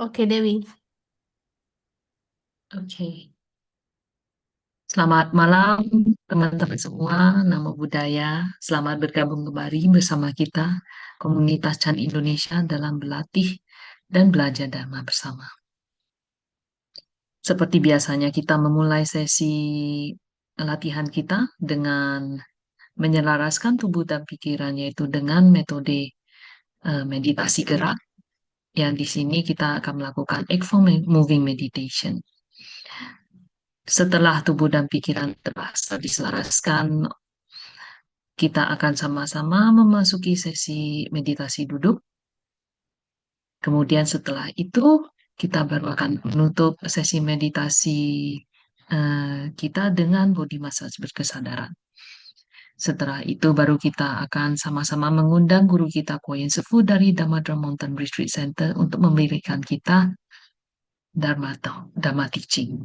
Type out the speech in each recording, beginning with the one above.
Oke, Dewi. Oke, selamat malam teman-teman semua, Namo Buddhaya. Selamat bergabung kembali bersama kita, Komunitas Chan Indonesia dalam berlatih dan belajar Dharma bersama. Seperti biasanya kita memulai sesi latihan kita dengan menyelaraskan tubuh dan pikiran, yaitu dengan metode meditasi gerak, yang di sini kita akan melakukan Akvo Moving Meditation. Setelah tubuh dan pikiran terasa diselaraskan, kita akan sama-sama memasuki sesi meditasi duduk. Kemudian setelah itu, kita baru akan menutup sesi meditasi kita dengan body massage berkesadaran. Setelah itu baru kita akan sama-sama mengundang guru kita Koyen Sefu dari Dharma Mountain Retreat Center untuk memberikan kita Dharma Teaching,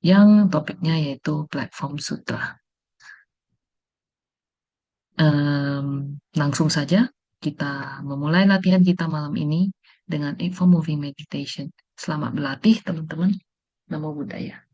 yang topiknya yaitu platform Sutra. Langsung saja kita memulai latihan kita malam ini dengan Akvo Moving Meditation. Selamat berlatih teman-teman. Namo Buddhaya.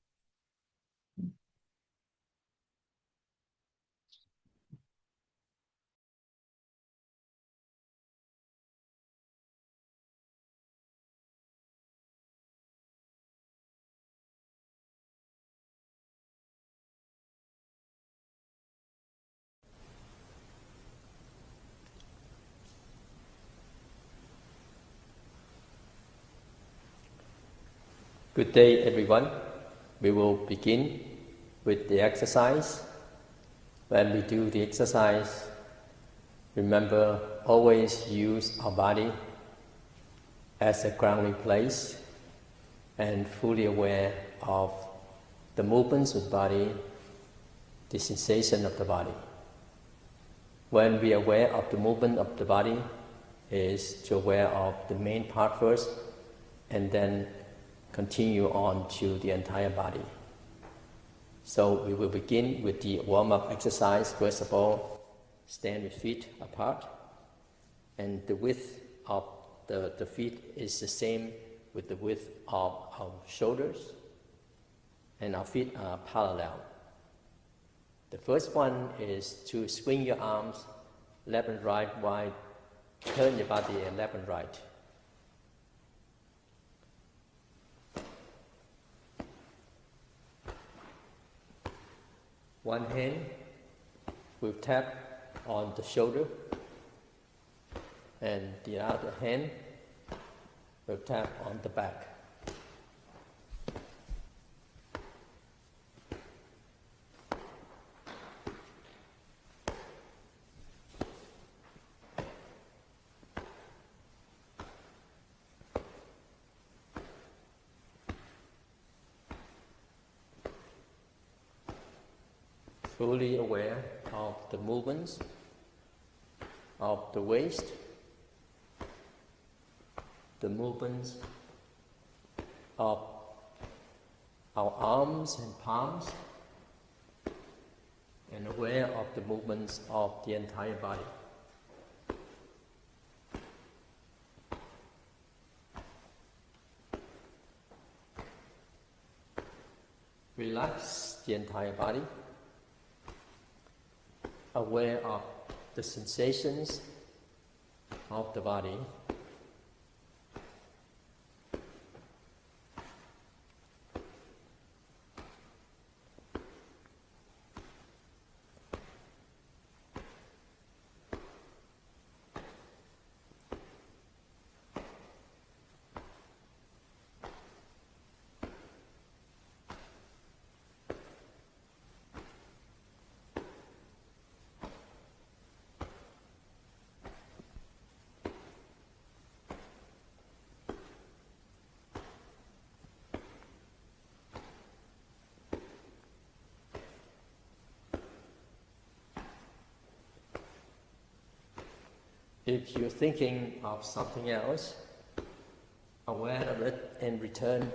Good day, everyone. We will begin with the exercise. When we do the exercise, remember always use our body as a grounding place and fully aware of the movements of the body, the sensation of the body. When we are aware of the movement of the body, is to aware of the main part first and then continue on to the entire body. So we will begin with the warm-up exercise. First of all, stand with feet apart, and the width of the feet is the same with the width of our shoulders, and our feet are parallel. The first one is to swing your arms left and right while turn your body left and right. One hand will tap on the shoulder, and the other hand will tap on the back. Fully aware of the movements of the waist, the movements of our arms and palms, and aware of the movements of the entire body. Relax the entire body, aware of the sensations of the body. If you're thinking of something else, aware of it and return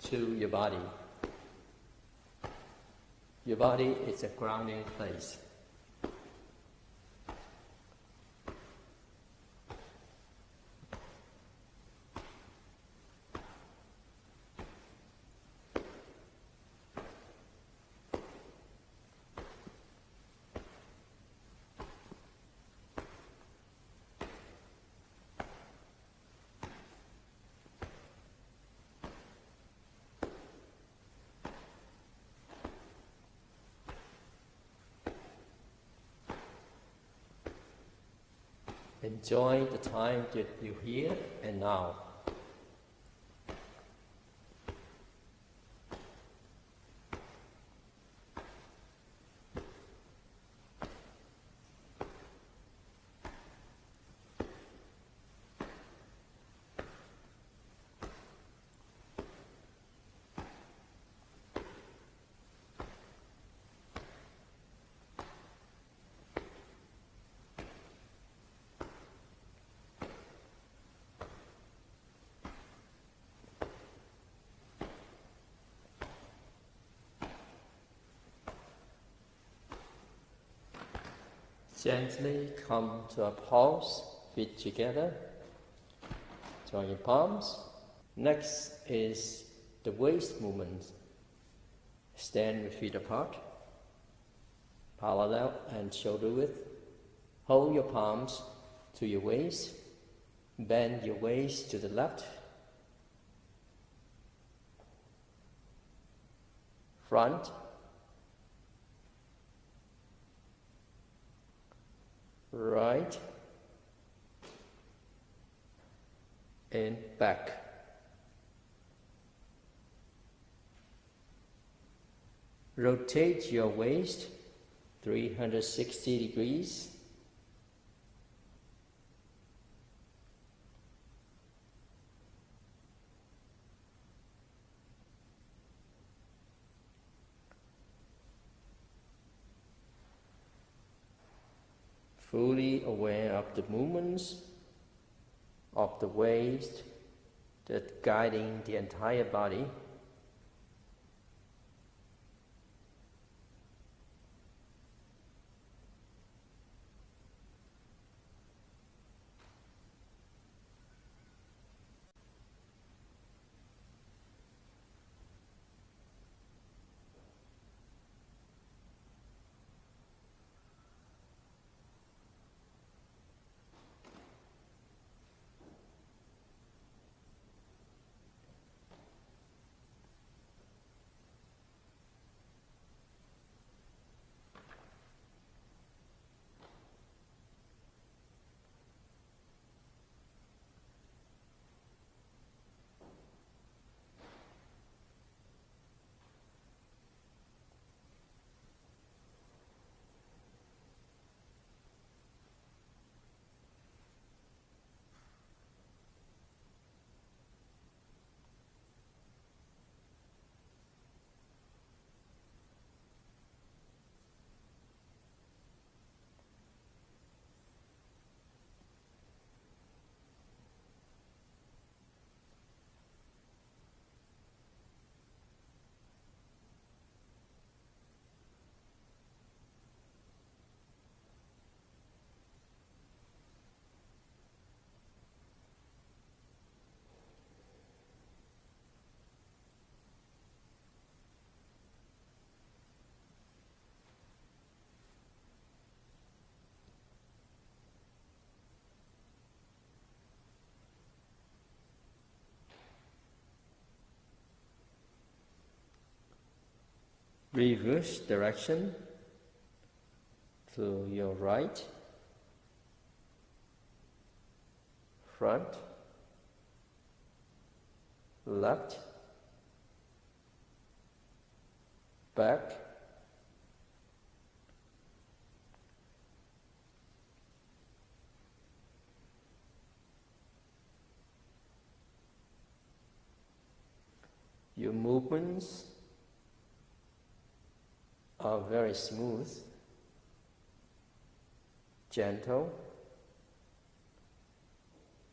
to your body. Your body is a grounding place. enjoy the time that you here and now. Gently come to a pause, feet together, join your palms. Next is the waist movement. Stand with feet apart, parallel and shoulder width. Hold your palms to your waist, bend your waist to the left, front, right, and back. Rotate your waist 360 degrees. Fully aware of the movements of the waist that guiding the entire body. Reverse direction to your right, front, left, back, your movements are very smooth, gentle,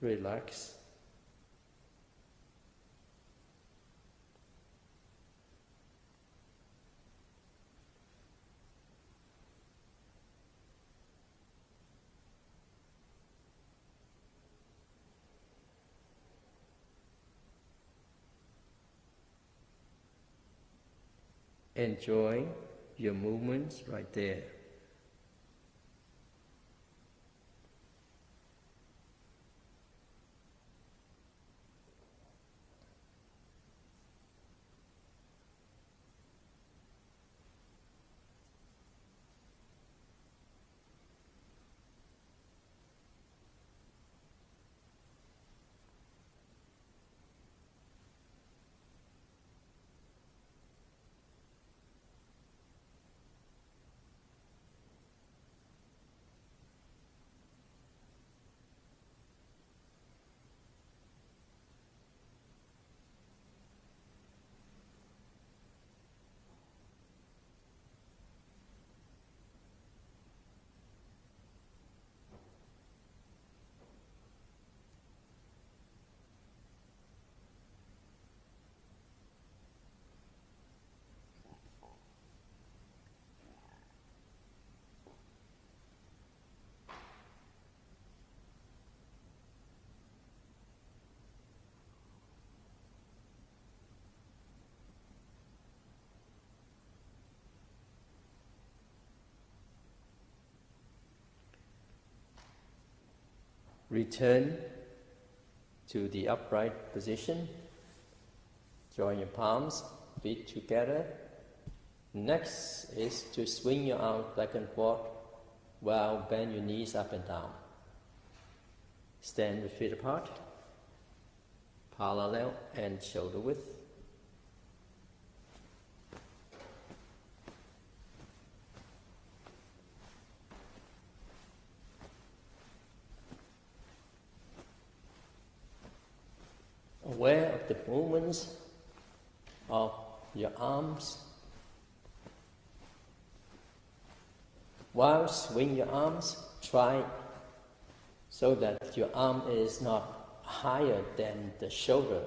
relaxed. Enjoy your movements right there. return to the upright position. Join your palms, feet together. Next is to swing your arms back and forth while bend your knees up and down. Stand with feet apart, parallel and shoulder width. Aware of the movements of your arms. While swing your arms, try so that your arm is not higher than the shoulder.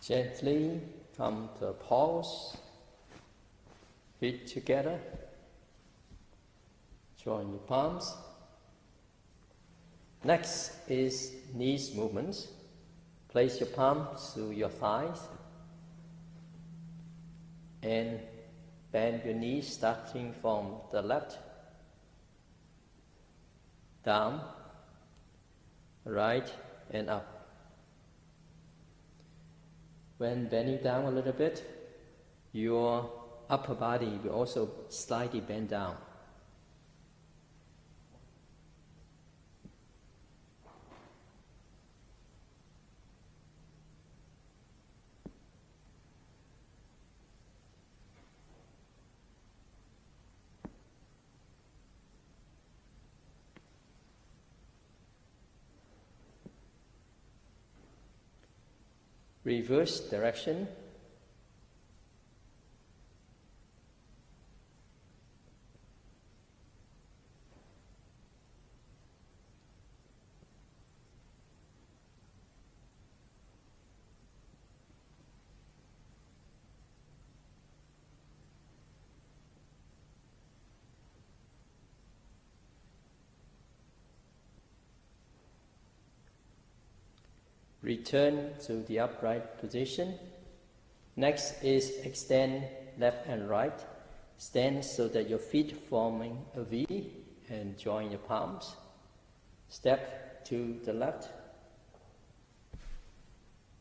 Gently come to a pause, feet together, join your palms. Next is knees movements. Place your palms to your thighs and bend your knees starting from the left, down, right and up. When bending down a little bit, your upper body will also slightly bend down. Reverse direction. Return to the upright position. Next is extend left and right. Stand so that your feet forming a V and join your palms. Step to the left.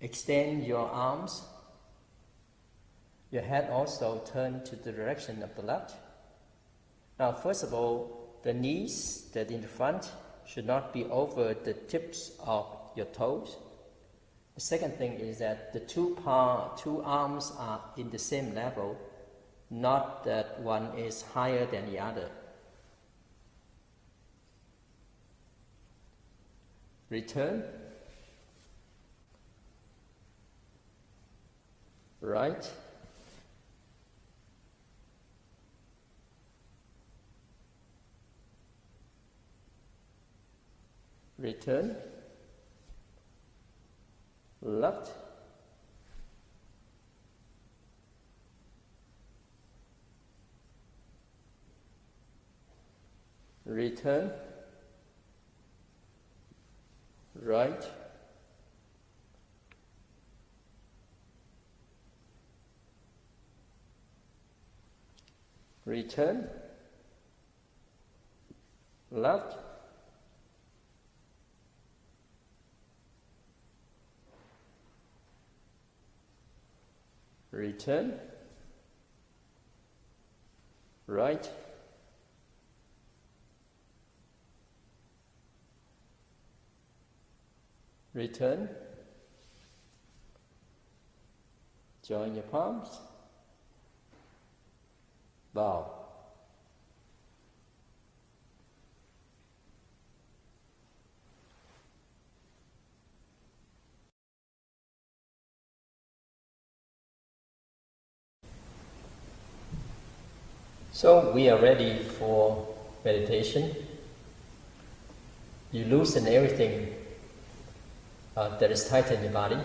Extend your arms. Your head also turn to the direction of the left. Now, first of all, the knees that in the front should not be over the tips of your toes. The second thing is that the two arms are in the same level, not that one is higher than the other. Return. Right. Return. Left. Return. Right. Return. Left. Return. Right. Return. Join your palms. Bow. So we are ready for meditation. You loosen everything that is tight in your body,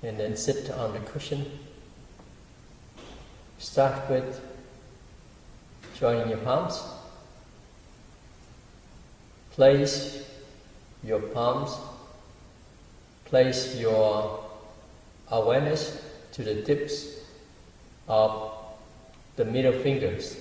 and then sit on the cushion. Start with joining your palms. Place your palms, place your awareness to the tips of the middle fingers.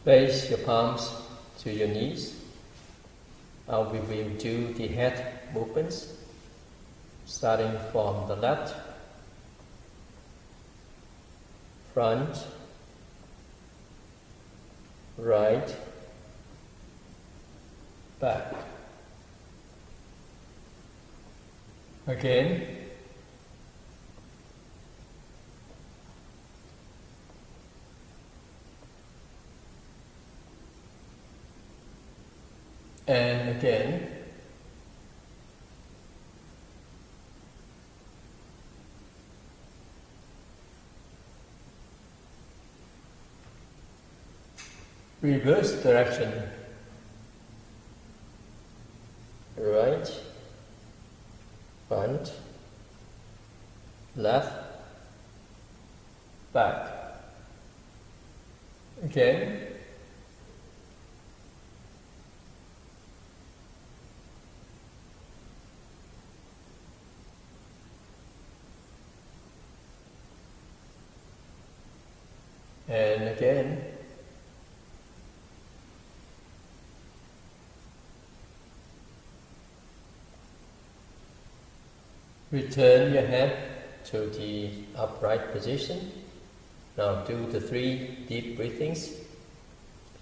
Place your palms to your knees. We will do the head movements, starting from the left, front, right, back. Again. And again. Reverse direction. Right, front, left, back. Again. And again. Return your head to the upright position. Now do the 3 deep breathings.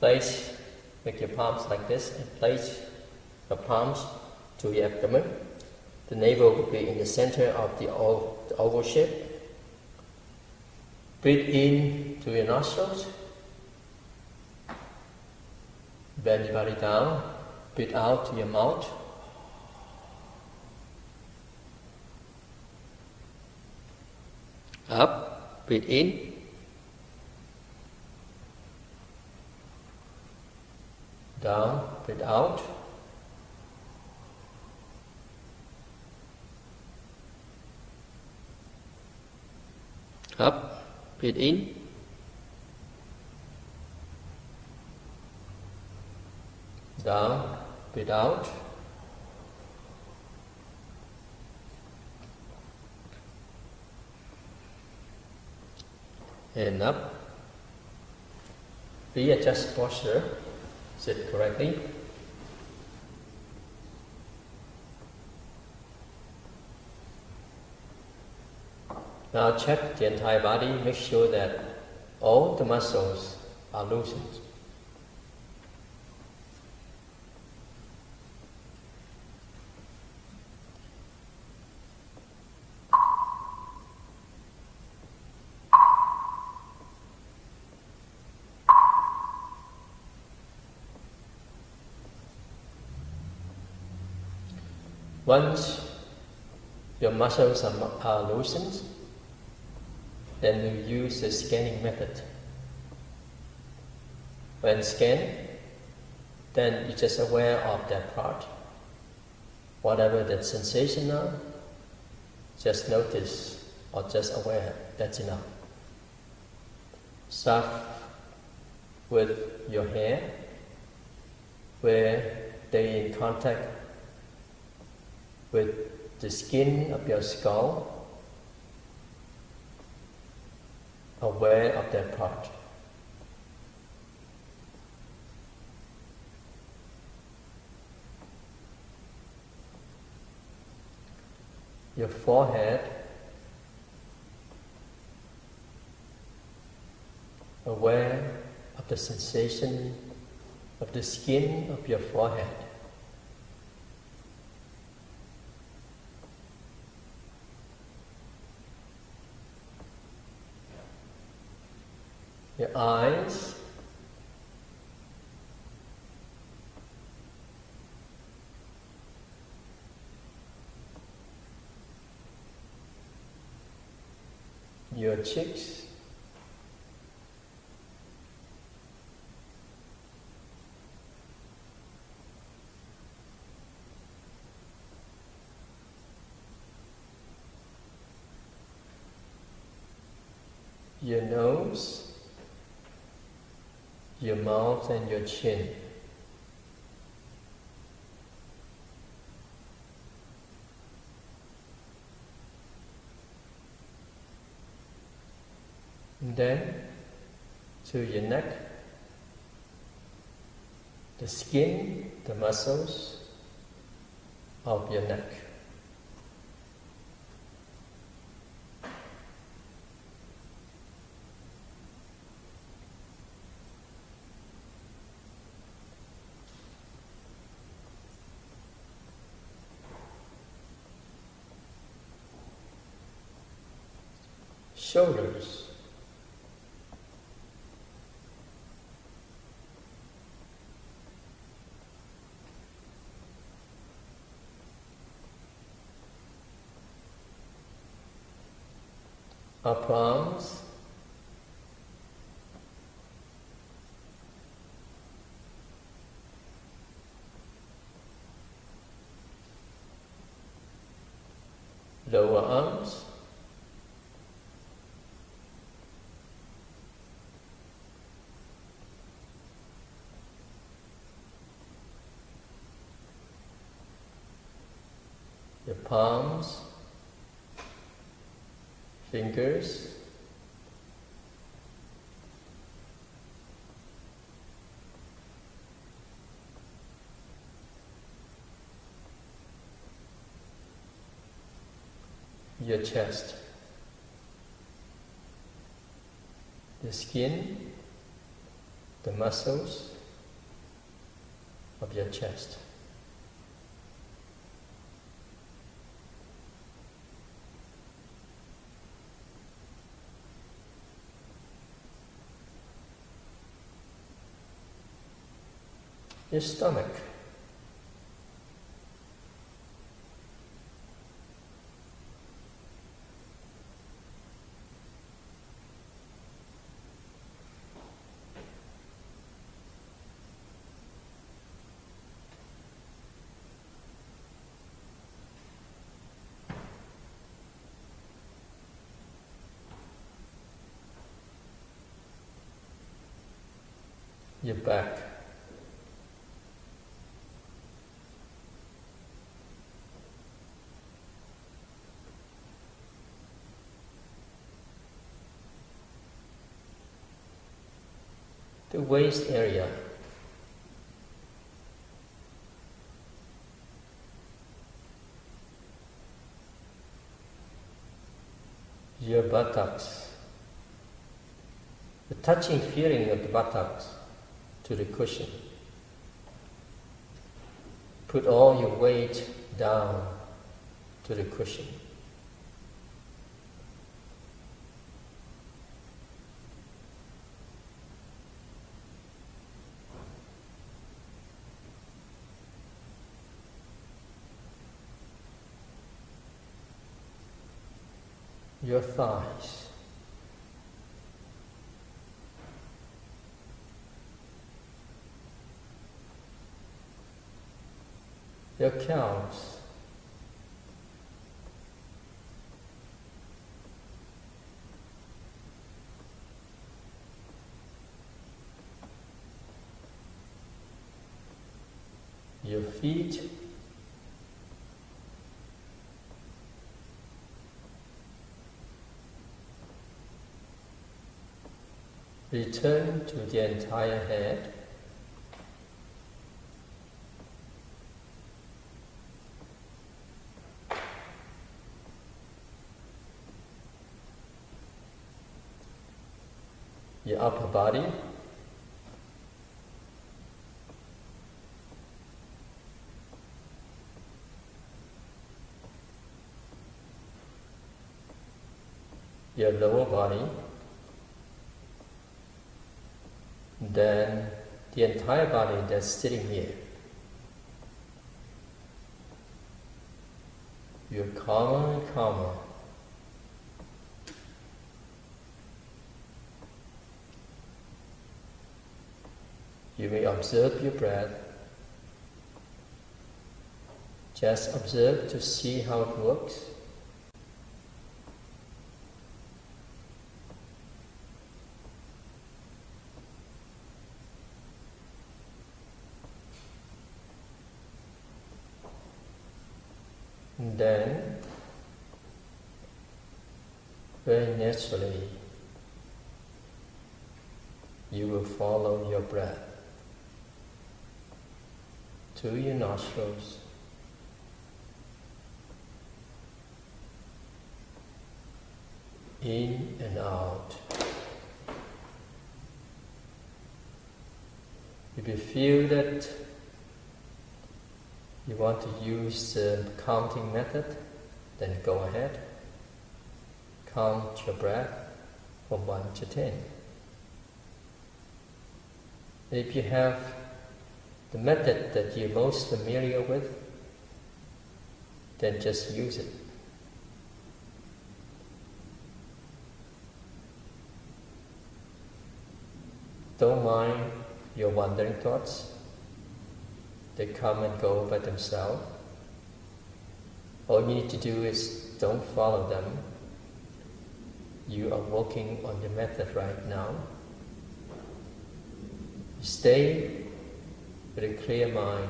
Make your palms like this and place your palms to your abdomen. The navel will be in the center of the oval shape. Breathe in to your nostrils. Bend your body down. Breathe out to your mouth. Up, breathe in. Down, breathe out. Up, breathe in. Down, breathe out. And up. Readjust posture. Sit correctly. Now check the entire body. Make sure that all the muscles are loosened. Once your muscles are loosened, then you use the scanning method. When scanned, then you're just aware of that part. Whatever that sensation are, just notice or just aware, that's enough. Start with your hair, where they in contact with the skin of your skull, aware of that part. Your forehead, aware of the sensation of the skin of your forehead. Your eyes, your cheeks, your nose, your mouth and your chin. And then to your neck, the skin, the muscles of your neck. Shoulders, upper arms, lower arms, your palms, fingers, your chest, the skin, the muscles of your chest. Your stomach, your back, the waist area, your buttocks, the touching feeling of the buttocks to the cushion. Put all your weight down to the cushion. Your thighs, your calves, your feet, return to the entire head, your upper body, your lower body, then the entire body that's sitting here. You're calmer and calmer. You may observe your breath. Just observe to see how it works. And then, very naturally, you will follow your breath. through your nostrils. In and out. If you feel that you want to use the counting method, then go ahead. Count your breath from 1 to 10. If you have the method that you're most familiar with, then just use it. Don't mind your wandering thoughts. They come and go by themselves. All you need to do is don't follow them. You are working on your method right now. Stay with a clear mind.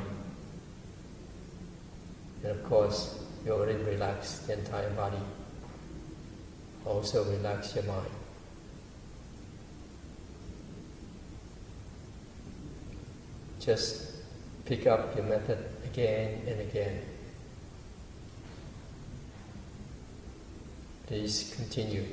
And of course, you already relaxed the entire body. Also relax your mind. Just pick up your method again and again. Please continue.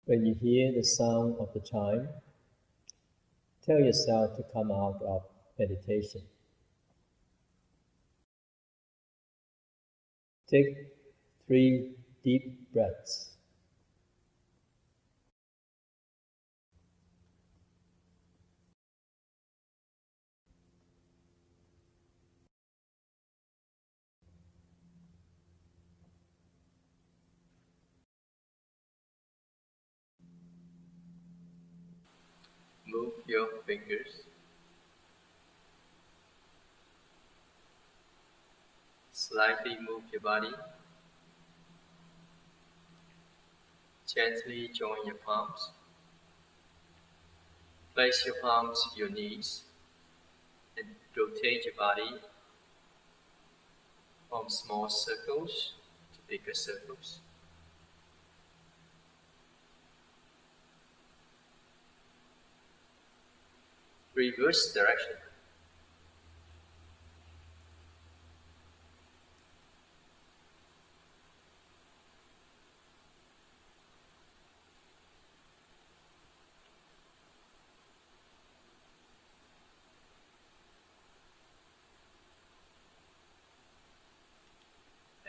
When you hear the sound of the chime, tell yourself to come out of meditation. Take 3 deep breaths. Move your fingers. Slightly move your body. Gently join your palms. Place your palms to your knees and rotate your body from small circles to bigger circles. Reverse direction.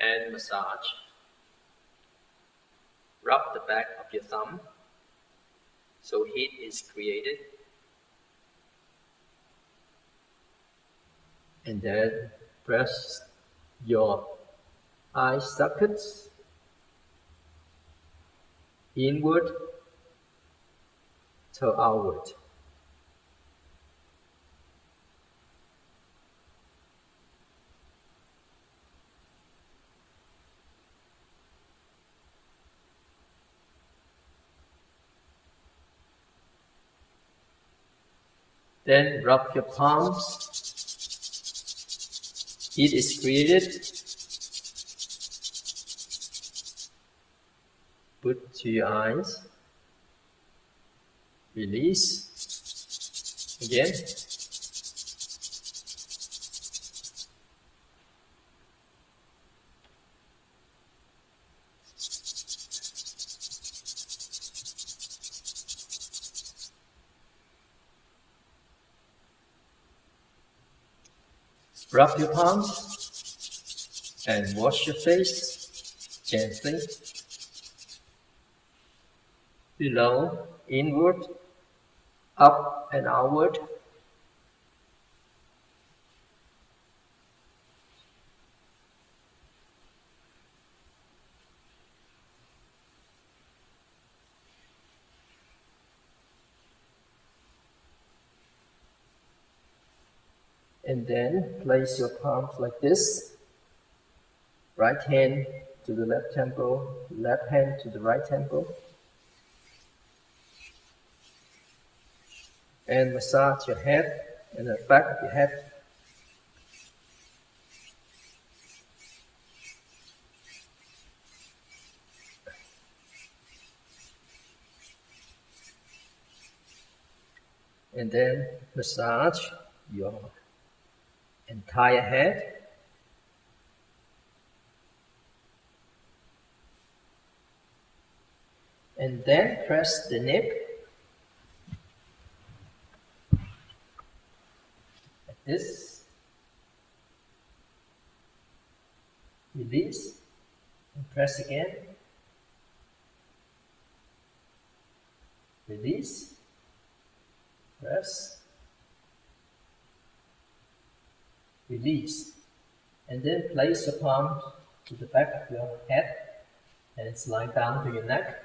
And massage. Rub the back of your thumb so heat is created. And then press your eye sockets inward to outward. Then rub your palms. Heat is created. Put to your eyes. Release. Again. Rub your palms and wash your face gently. Below, inward, up and outward. And then place your palms like this. Right hand to the left temple, left hand to the right temple. And massage your head and the back of your head. And then massage your entire head. And then press the neck like this. Release and press again. Release, press, release. And then place your palm to the back of your head and slide down to your neck.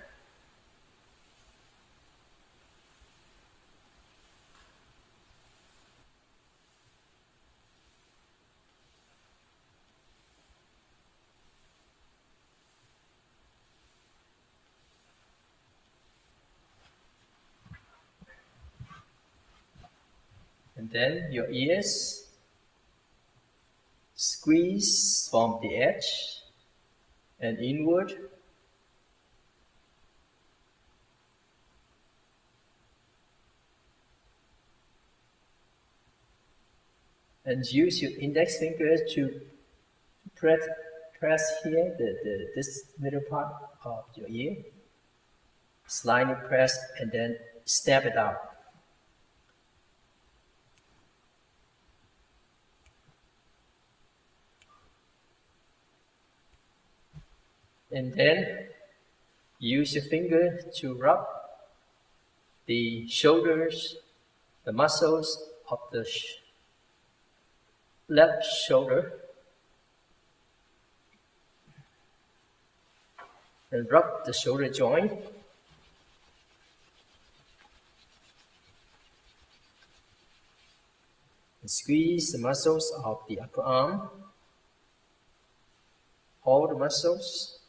And then your ears, squeeze from the edge and inward. And use your index finger to press here, this middle part of your ear. slightly press and then step it out. And then use your finger to rub the shoulders, the muscles of the left shoulder, and rub the shoulder joint. And squeeze the muscles of the upper arm, all the muscles.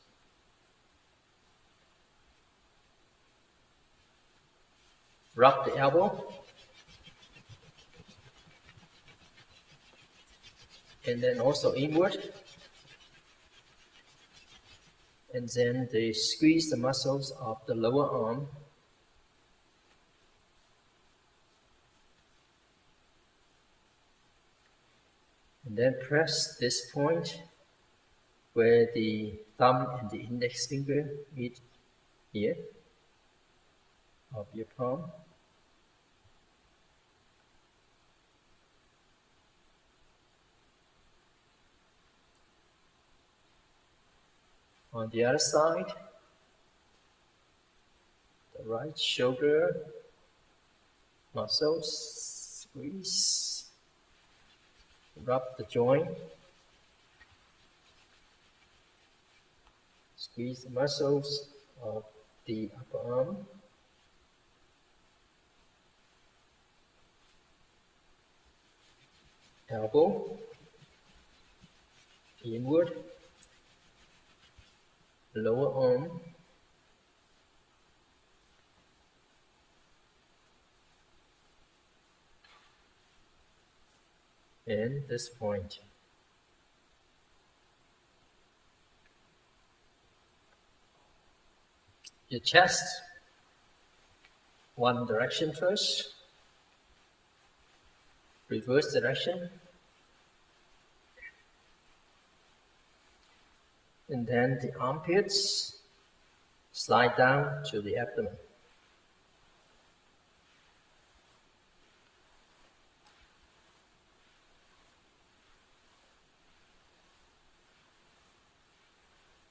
Rub the elbow. And then also inward. And then they squeeze the muscles of the lower arm. And then press this point where the thumb and the index finger meet here of your palm. On the other side, the right shoulder muscles, squeeze, rub the joint, squeeze the muscles of the upper arm, elbow, inward, lower arm, and this point. Your chest, one direction first, reverse direction, and then the armpits slide down to the abdomen.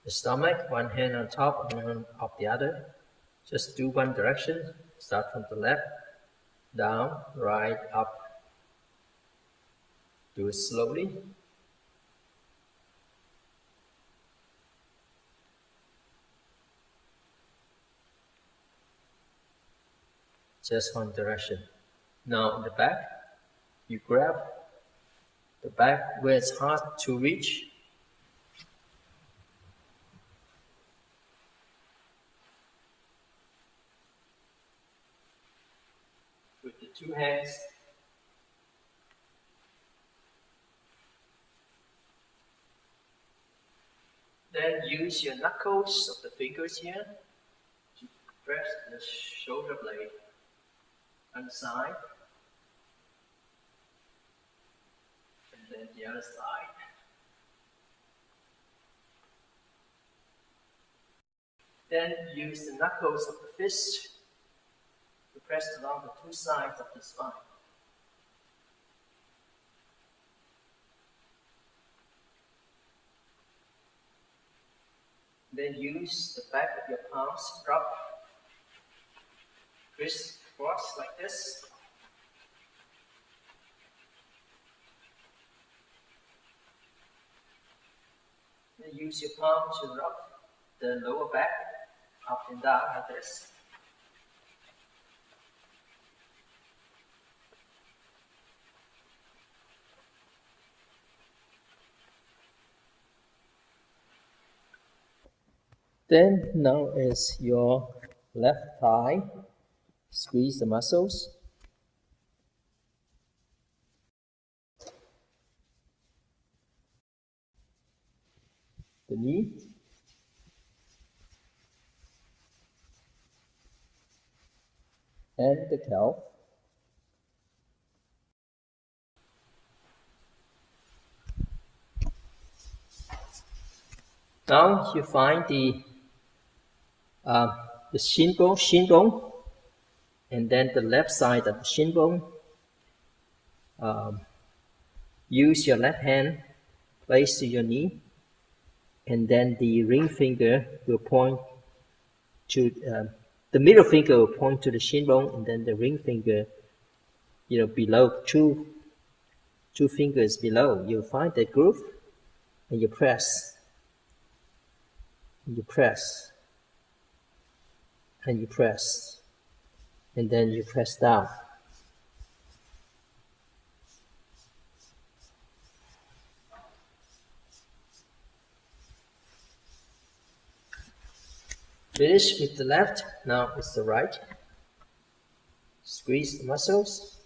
The stomach, one hand on top and one of the other. Just do one direction. Start from the left, down, right, up. Do it slowly. Just one direction. Now in the back, you grab the back where it's hard to reach. With the two hands, then use your knuckles of the fingers here to press the shoulder blade on the side, and then the other side. Then use the knuckles of the fist to press along the two sides of the spine. Then use the back of your palms, rub crisscross like this. Then use your palm to rub the lower back up and down like this. Then now is your left thigh. Squeeze the muscles. The knee. And the calf. Now you find the the shin bone, and then the left side of the shin bone. Use your left hand, place to your knee, and then the ring finger will point to the middle finger will point to the shin bone, and then the ring finger, below, two fingers below. You find that groove, and you press, and you press, and you press, and then you press down. Finish with the left, now it's the right. Squeeze the muscles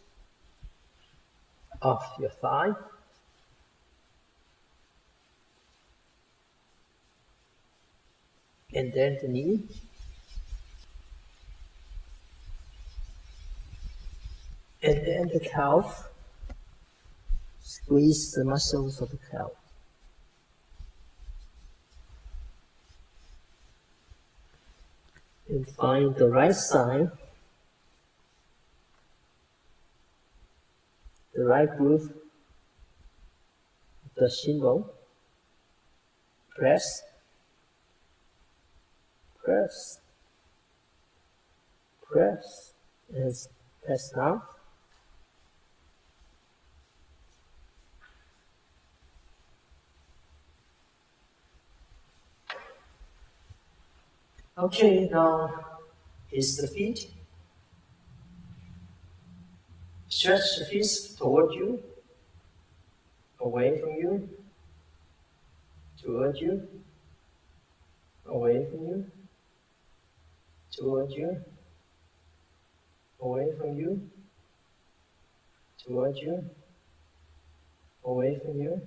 of your thigh. And then the knee. And then the calf. Squeeze the muscles of the calf. And find the right side, the right groove of the shin bone. Press, press, press, and press down. Okay, now is the feet. Stretch the feet toward you, away from you, toward you, away from you, toward you, away from you, toward you, away from you.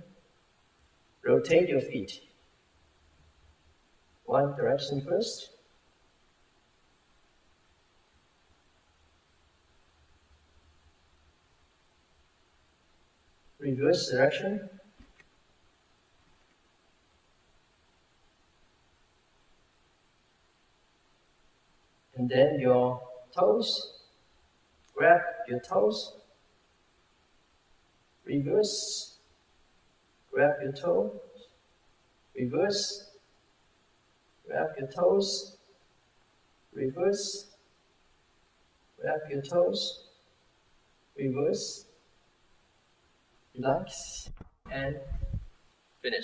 Rotate your feet. One direction first. Reverse direction. And then your toes, grab your toes, reverse, grab your toes, reverse, grab your toes, reverse, grab your toes, reverse, relax, and finish.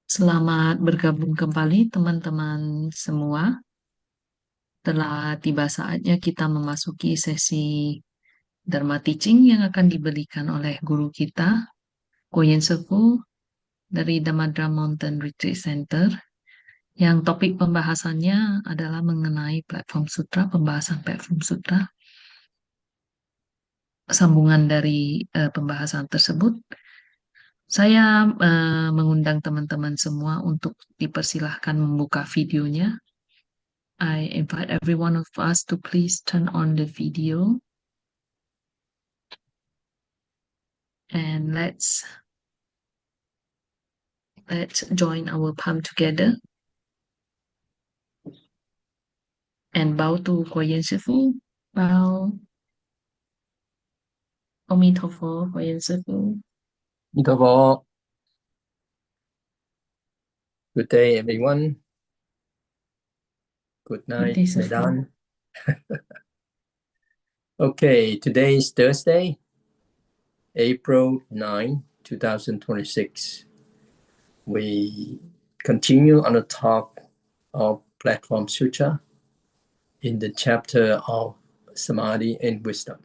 Selamat bergabung kembali teman-teman semua. Telah tiba saatnya kita memasuki sesi Dharma teaching yang akan diberikan oleh guru kita, Koyen Sefu dari Dharma Mountain Retreat Center, yang topik pembahasannya adalah mengenai platform sutra, pembahasan platform sutra. Sambungan dari pembahasan tersebut, saya mengundang teman-teman semua untuk dipersilahkan membuka videonya. I invite every one of us to please turn on the video. And let's join our palm together and bow to Koyen Shifu. Bow. Omitofo, Koyen Shifu. Good day, everyone. Good night, This is Medan. Okay, today is Thursday, April 9, 2026. We continue on the talk of Platform Sutra in the chapter of Samadhi and Wisdom.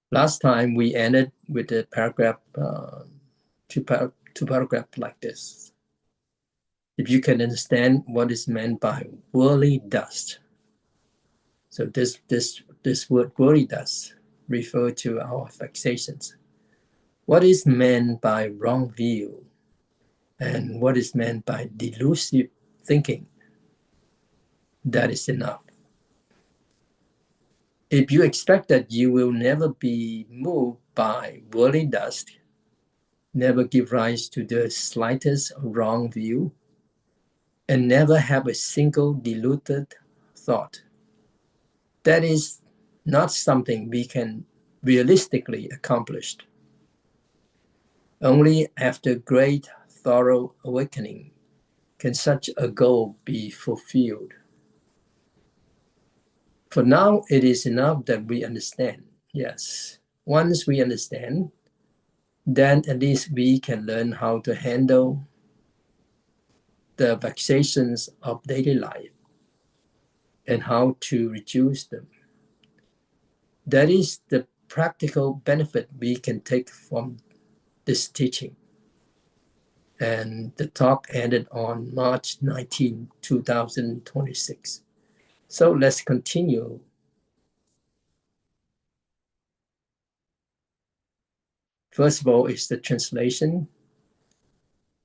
Last time we ended with the paragraph, two paragraphs like this. If you can understand what is meant by worldly dust. So this word worldly dust refer to our fixations. What is meant by wrong view? And what is meant by delusive thinking? that is enough. If you expect that you will never be moved by worldly dust, never give rise to the slightest wrong view, and never have a single deluded thought, that is not something we can realistically accomplish. Only after great thorough awakening can such a goal be fulfilled. For now, it is enough that we understand. Yes, once we understand, then at least we can learn how to handle the vexations of daily life and how to reduce them. That is the practical benefit we can take from this teaching. And the talk ended on March 19, 2026. So let's continue. First of all is the translation.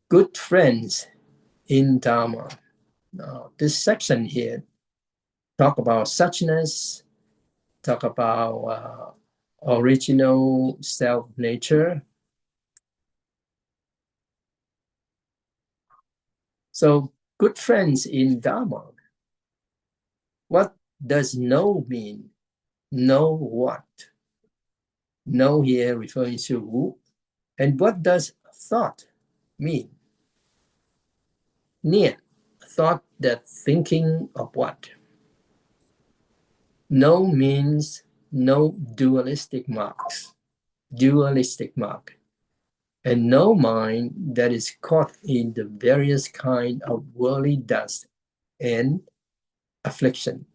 Good friends in Dharma. Now, this section here talk about suchness, talk about original self-nature. So, good friends in Dharma. What does know mean? Know what? Know here referring to Wu. And what does thought mean? Nian, thought that thinking of what? No means no dualistic marks, dualistic mark, and no mind that is caught in the various kind of worldly dust and affliction.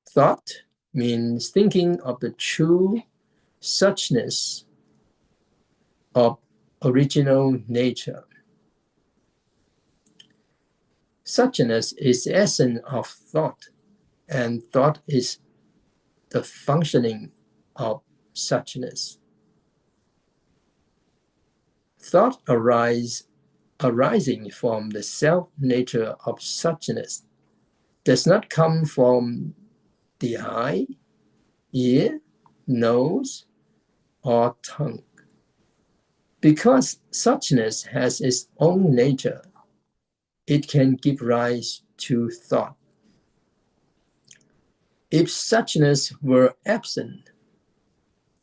Thought means thinking of the true suchness of original nature. Suchness is the essence of thought, and thought is the functioning of suchness. Thought arising from the self-nature of suchness does not come from the eye, ear, nose, or tongue. Because suchness has its own nature, it can give rise to thought. If suchness were absent,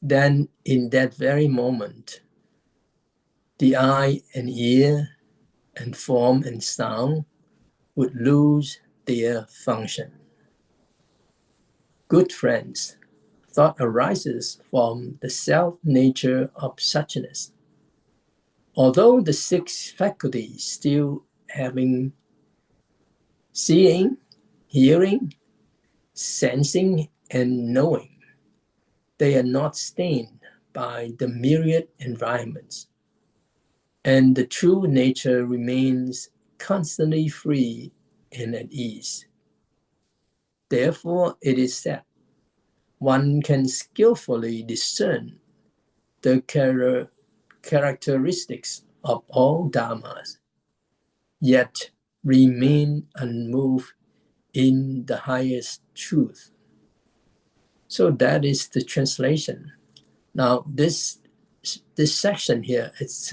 then in that very moment, the eye and ear and form and sound would lose their function. Good friends, thought arises from the self-nature of suchness. Although the six faculties still having seeing, hearing, sensing, and knowing, they are not stained by the myriad environments, and the true nature remains constantly free and at ease. Therefore, it is said, one can skillfully discern the characteristics of all dharmas, yet remain unmoved in the highest truth. So that is the translation. Now, this section here, it's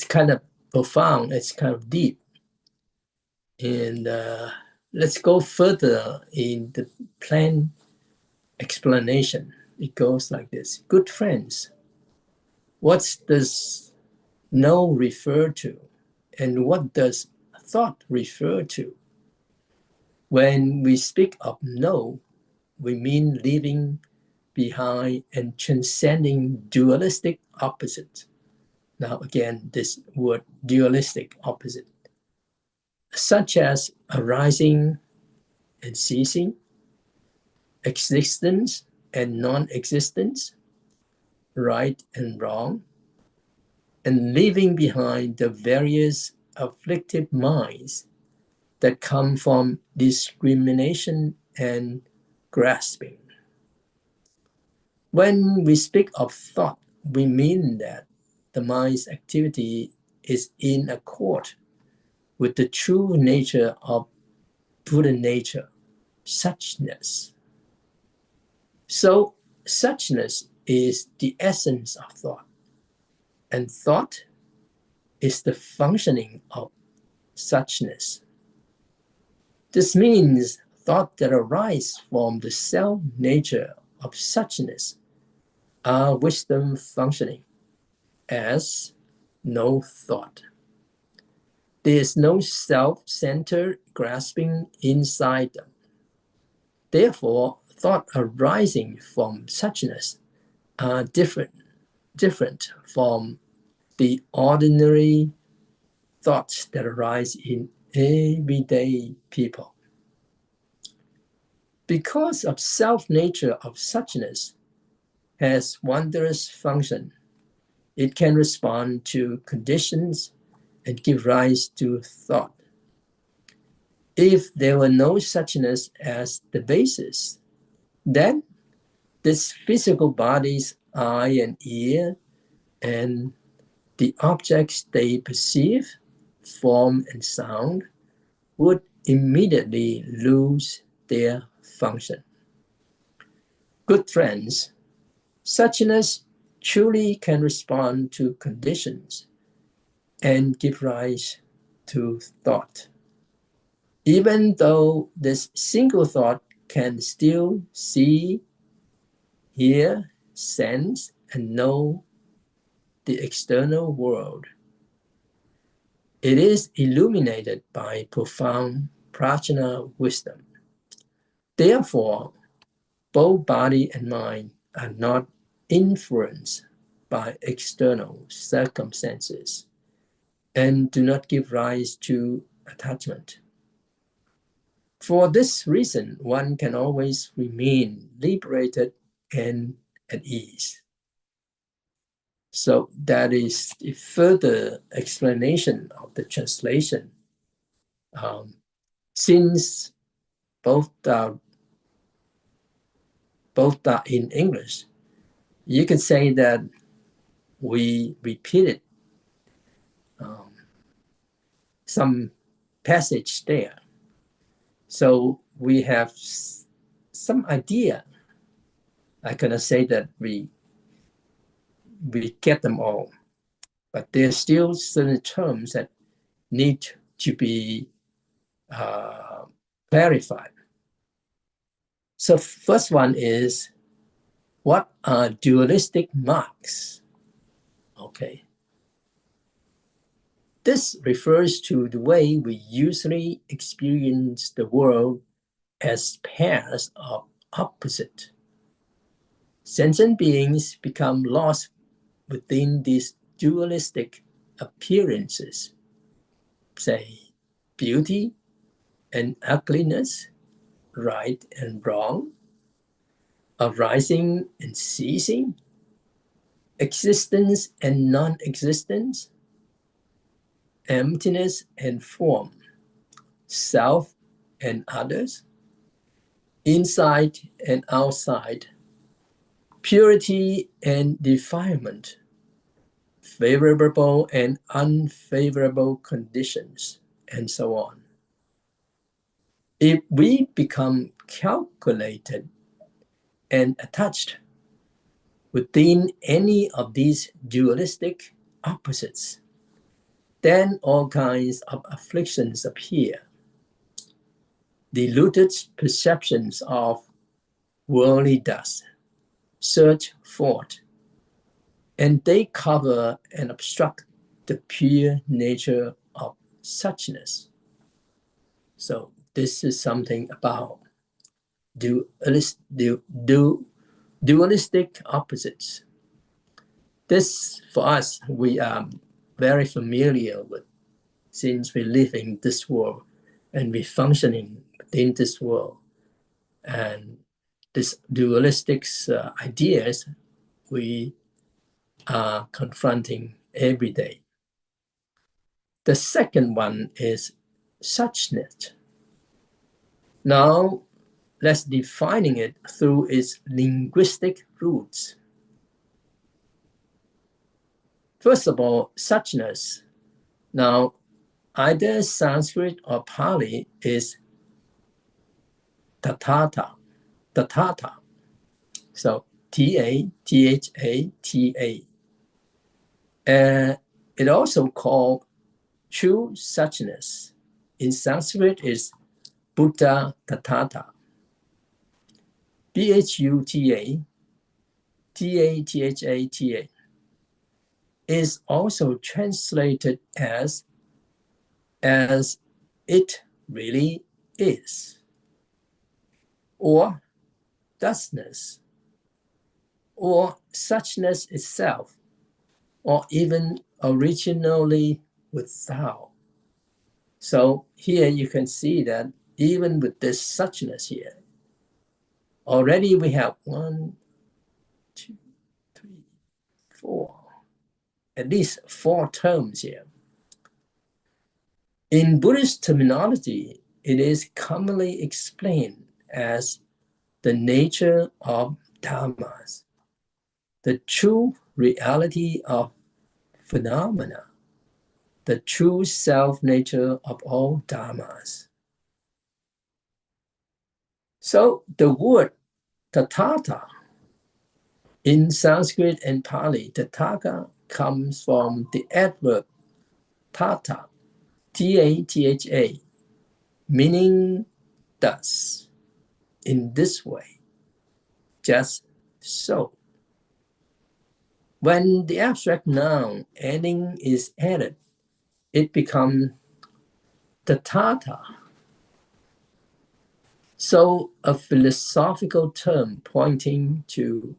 kind of profound, it's kind of deep. And let's go further in the plain explanation. It goes like this. Good friends, what does know refer to? And what does thought refer to? When we speak of know, we mean leaving behind and transcending dualistic opposites. Now again, this word dualistic opposite, such as arising and ceasing, existence and non-existence, right and wrong, and leaving behind the various afflictive minds that come from discrimination and grasping. When we speak of thought, we mean that the mind's activity is in accord with the true nature of Buddha nature, suchness. So suchness is the essence of thought, and thought is the functioning of suchness. This means thought that arise from the self-nature of suchness are wisdom functioning as no thought. There is no self-centered grasping inside them. Therefore, thought arising from suchness are different from the ordinary thoughts that arise in everyday people. Because of self-nature of suchness has wondrous function, it can respond to conditions and give rise to thought. If there were no suchness as the basis, then this physical body's eye and ear and the objects they perceive, form and sound, would immediately lose their function. Good friends, suchness truly can respond to conditions and give rise to thought. Even though this single thought can still see, hear, sense, and know the external world, it is illuminated by profound prajna wisdom. Therefore, both body and mind are not influenced by external circumstances and do not give rise to attachment. For this reason, one can always remain liberated and at ease. So that is a further explanation of the translation. Since both are in English, you could say that we repeated some passage there. So we have some idea. I cannot say that we get them all, but there's still certain terms that need to be clarified. So first one is, what are dualistic marks? Okay. This refers to the way we usually experience the world as pairs of opposite. Sentient beings become lost within these dualistic appearances, say beauty and ugliness, right and wrong, arising and ceasing, existence and non-existence, emptiness and form, self and others, inside and outside, purity and defilement, favorable and unfavorable conditions, and so on. If we become calculated and attached within any of these dualistic opposites, then all kinds of afflictions appear. Diluted perceptions of worldly dust surge forth, and they cover and obstruct the pure nature of suchness. So this is something about dualistic opposites. This, for us, we are very familiar with, since we live in this world and we're functioning within this world. And these dualistic ideas we are confronting every day. The second one is suchness. Now, let's defining it through its linguistic roots. First of all, suchness. Now, either Sanskrit or Pali, is tatata. Tatata. So T-A-T-H-A-T-A. It also called true suchness. In Sanskrit is Buddha Tatata. B-H-U-T-A, T-A-T-H-A-T-A is also translated as it really is, or thusness, or suchness itself, or even originally without. So here you can see that even with this suchness here, already we have 1, 2, 3, 4, at least 4 terms here. In Buddhist terminology, it is commonly explained as the nature of dharmas, the true reality of phenomena, the true self-nature of all dharmas. So the word tatata in Sanskrit and Pali, tataka comes from the adverb tata, T-A-T-H-A, meaning thus, in this way, just so. When the abstract noun ending is added, it becomes tatata. So a philosophical term pointing to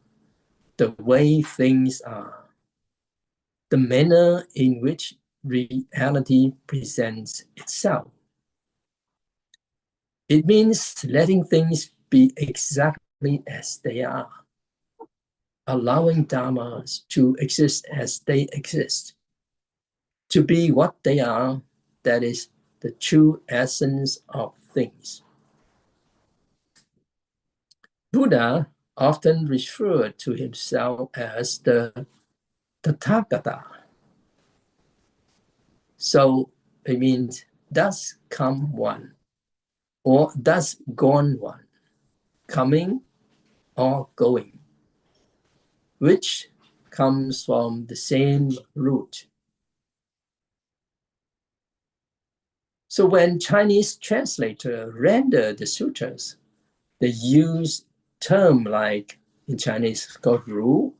the way things are, the manner in which reality presents itself. It means letting things be exactly as they are, allowing dharmas to exist as they exist, to be what they are, that is the true essence of things. Buddha often referred to himself as the Tathagata. So it means thus come one, or thus gone one, coming or going, which comes from the same root. So when Chinese translators render the sutras, they use terms like in Chinese called ru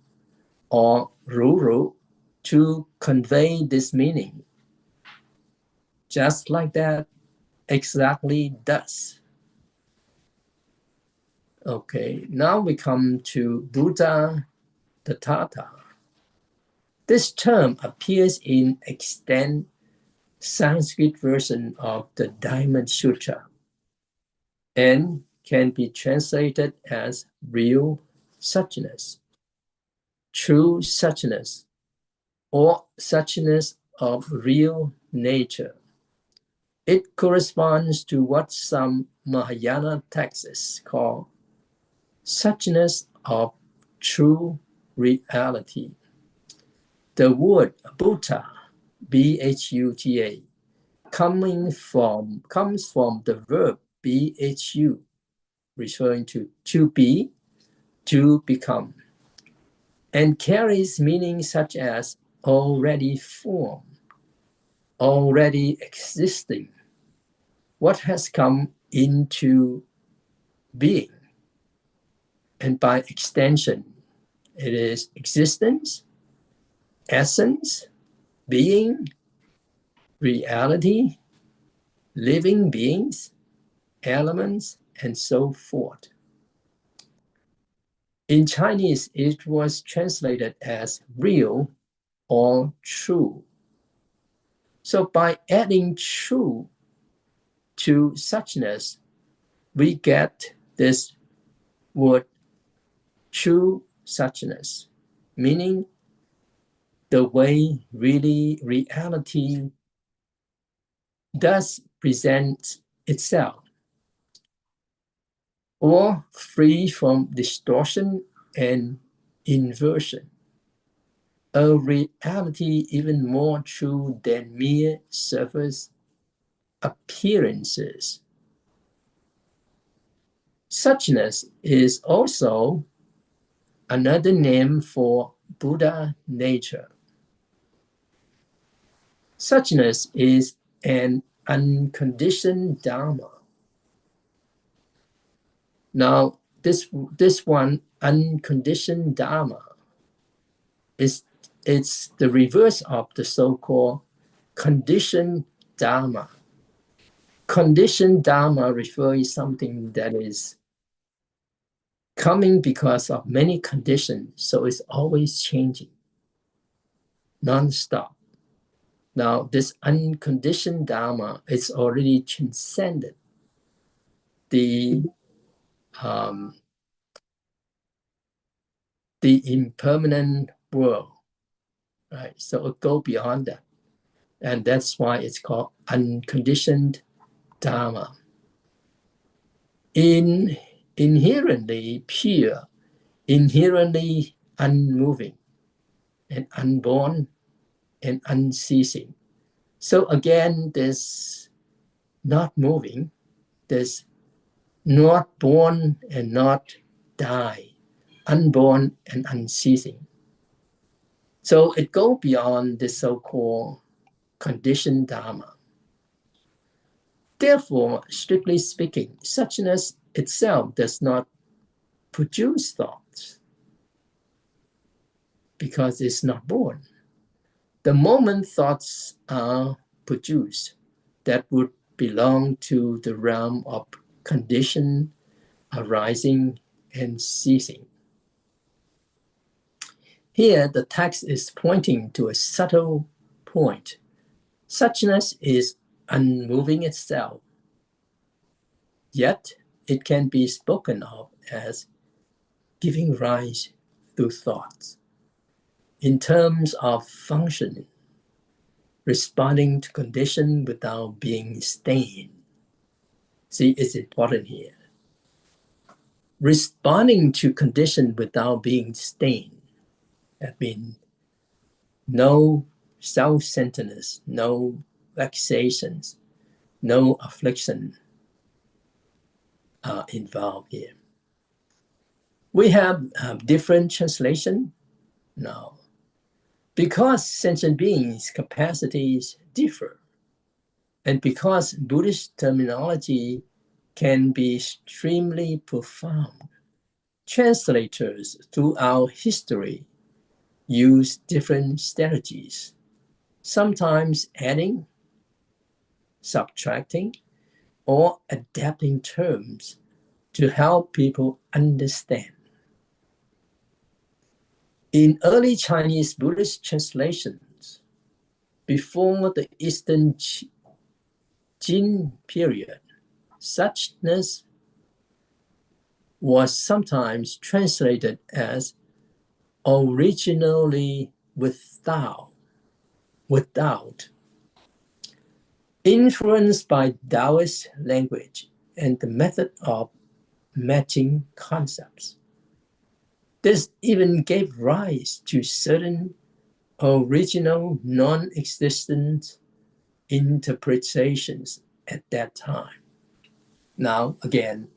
or ru to convey this meaning. Just like that, exactly thus. Okay, now we come to Buddha Tathata. This term appears in extant Sanskrit version of the Diamond Sutra and can be translated as real suchness, true suchness, or suchness of real nature. It corresponds to what some Mahayana texts call suchness of true reality. The word Buddha, B-H-U-T-A, comes from the verb B-H-U, referring to be, to become, and carries meanings such as already formed, already existing, what has come into being. And by extension, it is existence, essence, being, reality, living beings, elements, and so forth. In Chinese, it was translated as real or true. So by adding true to suchness, we get this word true suchness, meaning the way really reality does present itself, or free from distortion and inversion. A reality even more true than mere surface appearances. Suchness is also another name for Buddha nature. Suchness is an unconditioned Dharma. Now, this one, unconditioned Dharma, it's the reverse of the so-called conditioned Dharma. Conditioned Dharma refers to something that is coming because of many conditions, so it's always changing, non-stop. Now, this unconditioned Dharma is already transcended the impermanent world, right? So it goes beyond that. And that's why it's called unconditioned Dharma. Inherently pure, inherently unmoving, and unborn, and unceasing. So again, there's not moving, there's not born and not die, unborn and unceasing. So it goes beyond the so-called conditioned Dharma. Therefore, strictly speaking, suchness itself does not produce thoughts because it's not born. The moment thoughts are produced, that would belong to the realm of condition, arising, and ceasing. Here, the text is pointing to a subtle point. Suchness is unmoving itself, yet it can be spoken of as giving rise to thoughts in terms of functioning, responding to condition without being stained. See, it's important here. Responding to condition without being stained. That means no self-centeredness, no vexations, no affliction are involved here. We have different translation now. Because sentient beings' capacities differ, and because Buddhist terminology can be extremely profound, translators throughout history use different strategies, sometimes adding, subtracting, or adapting terms to help people understand. In early Chinese Buddhist translations, before the Eastern Jin period, suchness was sometimes translated as originally without. Influenced by Taoist language and the method of matching concepts. This even gave rise to certain original non-existent interpretations at that time. Now, again,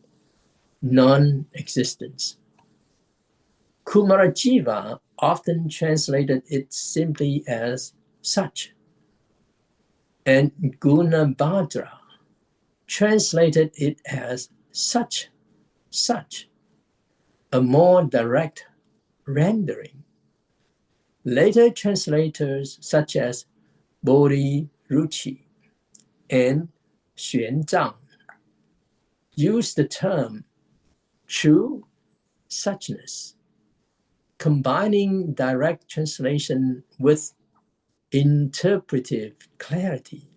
non-existence. Kumarajiva often translated it simply as such, and Gunabhadra translated it as such, a more direct rendering. Later translators such as Bodhi Ruchi and Xuanzang used the term true suchness, combining direct translation with interpretive clarity.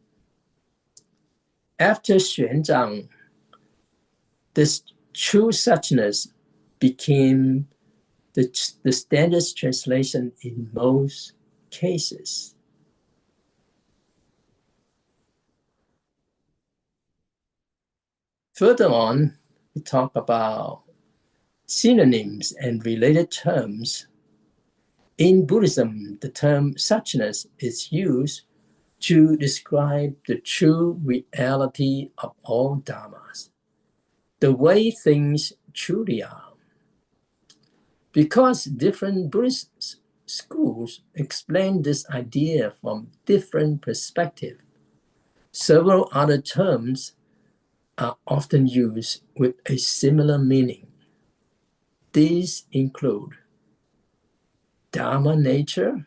After Xuanzang, this true suchness became the standard translation in most cases. Further on, we talk about synonyms and related terms. In Buddhism, the term suchness is used to describe the true reality of all dharmas, the way things truly are. Because different Buddhist schools explain this idea from different perspectives, several other terms are often used with a similar meaning. These include Dharma nature,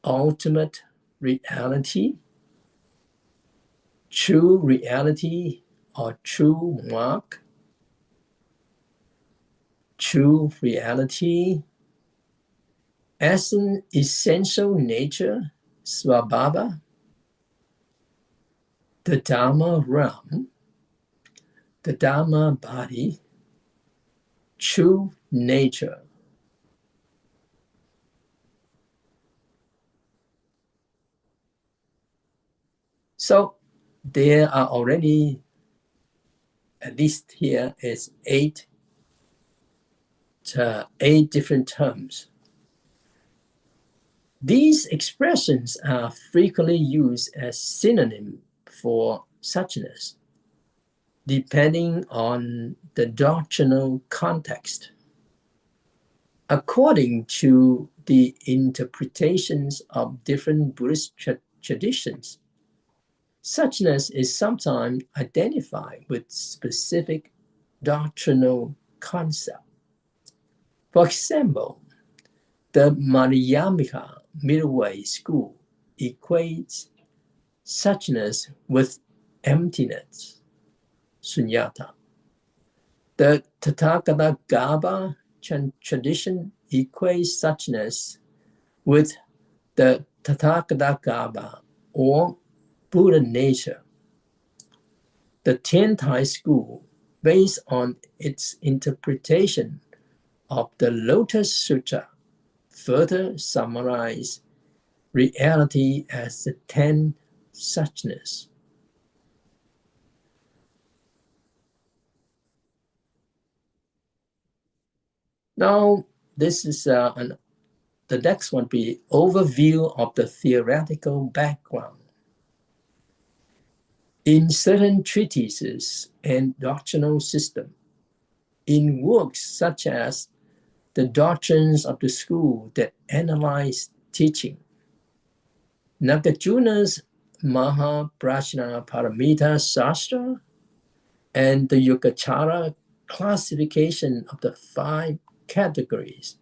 ultimate reality, true reality or true mark, true reality, as an essential nature, svabhava, the Dharma realm, the Dharma body, true nature. So there are already, at least here is eight different terms. These expressions are frequently used as synonym for suchness, depending on the doctrinal context. According to the interpretations of different Buddhist traditions, suchness is sometimes identified with specific doctrinal concept. For example, the Madhyamika middle way school equates suchness with emptiness, sunyata. The Tathagata Garbha tradition equates suchness with the Tathagata Garbha, or Buddha nature. The Tiantai school, based on its interpretation of the Lotus Sutra, further summarize reality as the 10 suchness. Now, this is the next one be overview of the theoretical background. In certain treatises and doctrinal system, in works such as the doctrines of the school that analyze teaching, Nagarjuna's Mahaprajna Paramita Shastra and the Yogacara classification of the 5 categories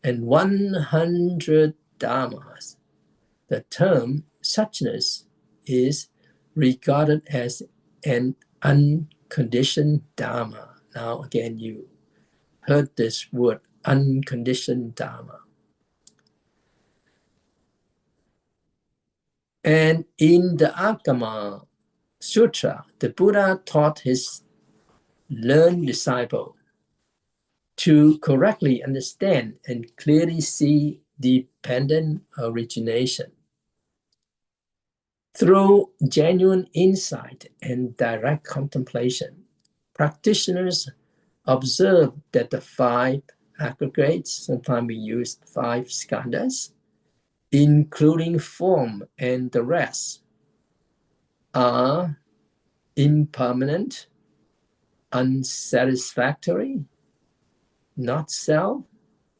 and 100 dharmas, the term suchness is regarded as an unconditioned dharma. Now again, you heard this word, unconditioned dharma. And in the Agama Sutra, the Buddha taught his learned disciple to correctly understand and clearly see dependent origination. Through genuine insight and direct contemplation, practitioners observe that the 5 aggregates, sometimes we use 5 skandhas, including form and the rest, are impermanent, unsatisfactory, not self,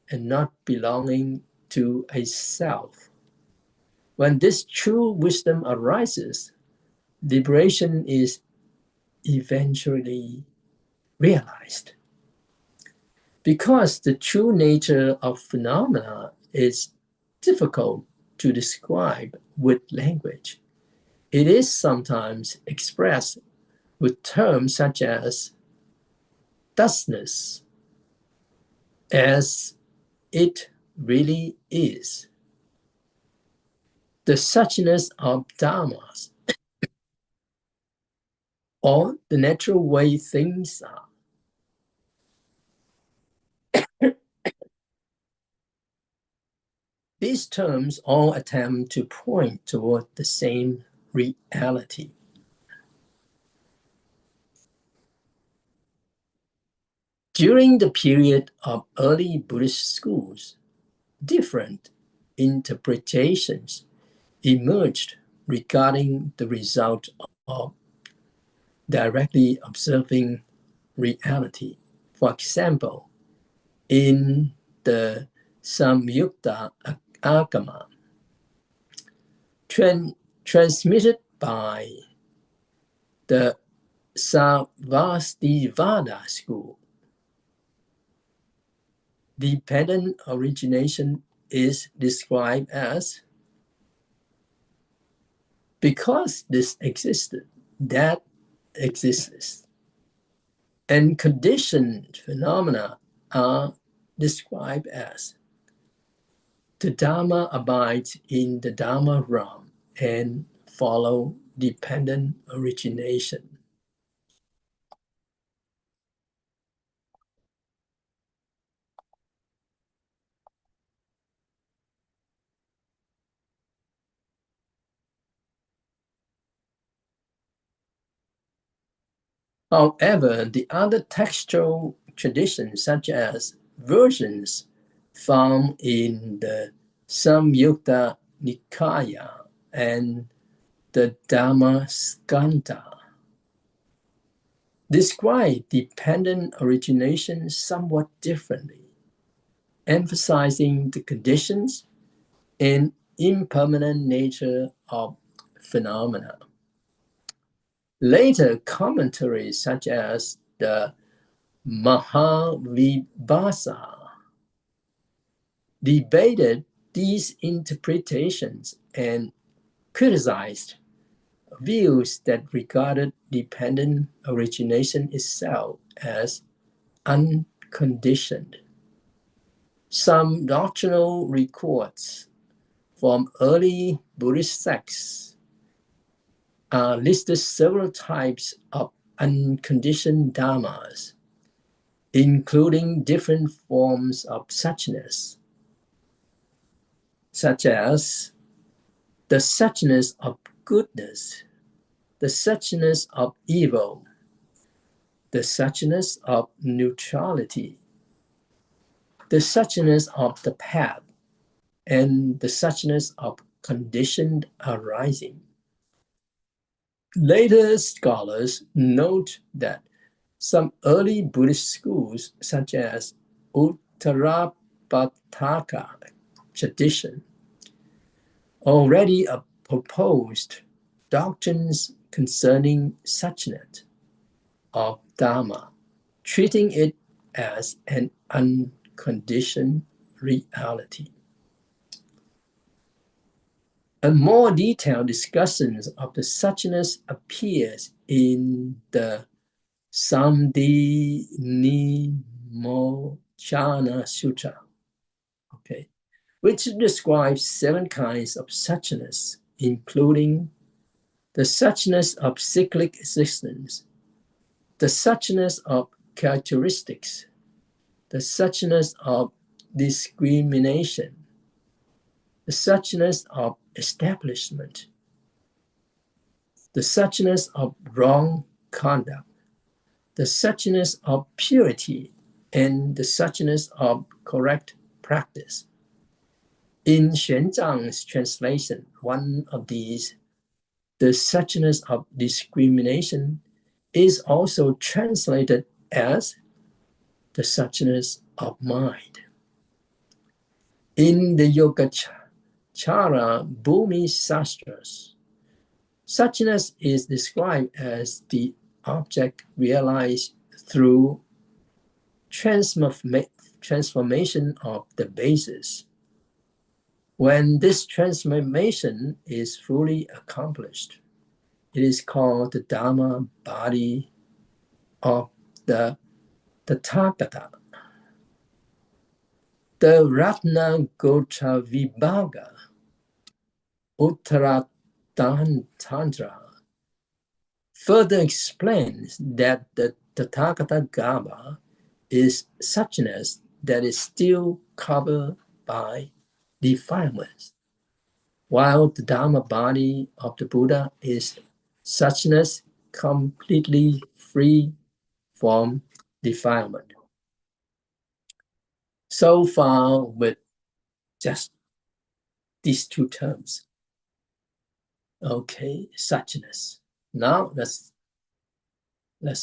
and not belonging to a self. When this true wisdom arises, liberation is eventually realized. Because the true nature of phenomena is difficult to describe with language, it is sometimes expressed with terms such as thusness, as it really is, the suchness of dharmas, or the natural way things are. These terms all attempt to point toward the same reality. During the period of early Buddhist schools, different interpretations emerged regarding the result of directly observing reality. For example, in the Samyukta Agama, transmitted by the Sarvastivada school, dependent origination is described as because this existed, that exists, and conditioned phenomena are described as the Dharma abides in the Dharma realm and follow dependent origination. However, the other textual traditions, such as versions found in the Samyukta Nikaya and the Dhammaskanda, describe dependent origination somewhat differently, emphasizing the conditions and impermanent nature of phenomena. Later commentaries, such as the Mahavibhasa, debated these interpretations and criticized views that regarded dependent origination itself as unconditioned. Some doctrinal records from early Buddhist sects listed several types of unconditioned dharmas, including different forms of suchness, such as the suchness of goodness, the suchness of evil, the suchness of neutrality, the suchness of the path, and the suchness of conditioned arising. Later scholars note that some early Buddhist schools, such as Uttarapataka tradition, already proposed doctrines concerning suchness of Dharma, treating it as an unconditioned reality. A more detailed discussion of the suchness appears in the Samdhinimochana Sutra, which describes 7 kinds of suchness, including the suchness of cyclic existence, the suchness of characteristics, the suchness of discrimination, the suchness of establishment, the suchness of wrong conduct, the suchness of purity, and the suchness of correct practice. In Xuanzang's translation, one of these, the suchness of discrimination, is also translated as the suchness of mind. In the Yogacara Bhumi Sastras, suchness is described as the object realized through transformation of the basis. When this transformation is fully accomplished, it is called the Dharma body of the Tathagata. The Ratna Gota Vibhaga Uttaratantra further explains that the Tathagata Gaba is suchness that is still covered by defilements, while the Dharma body of the Buddha is suchness completely free from defilement. So far with just these 2 terms. Okay, suchness. Now let's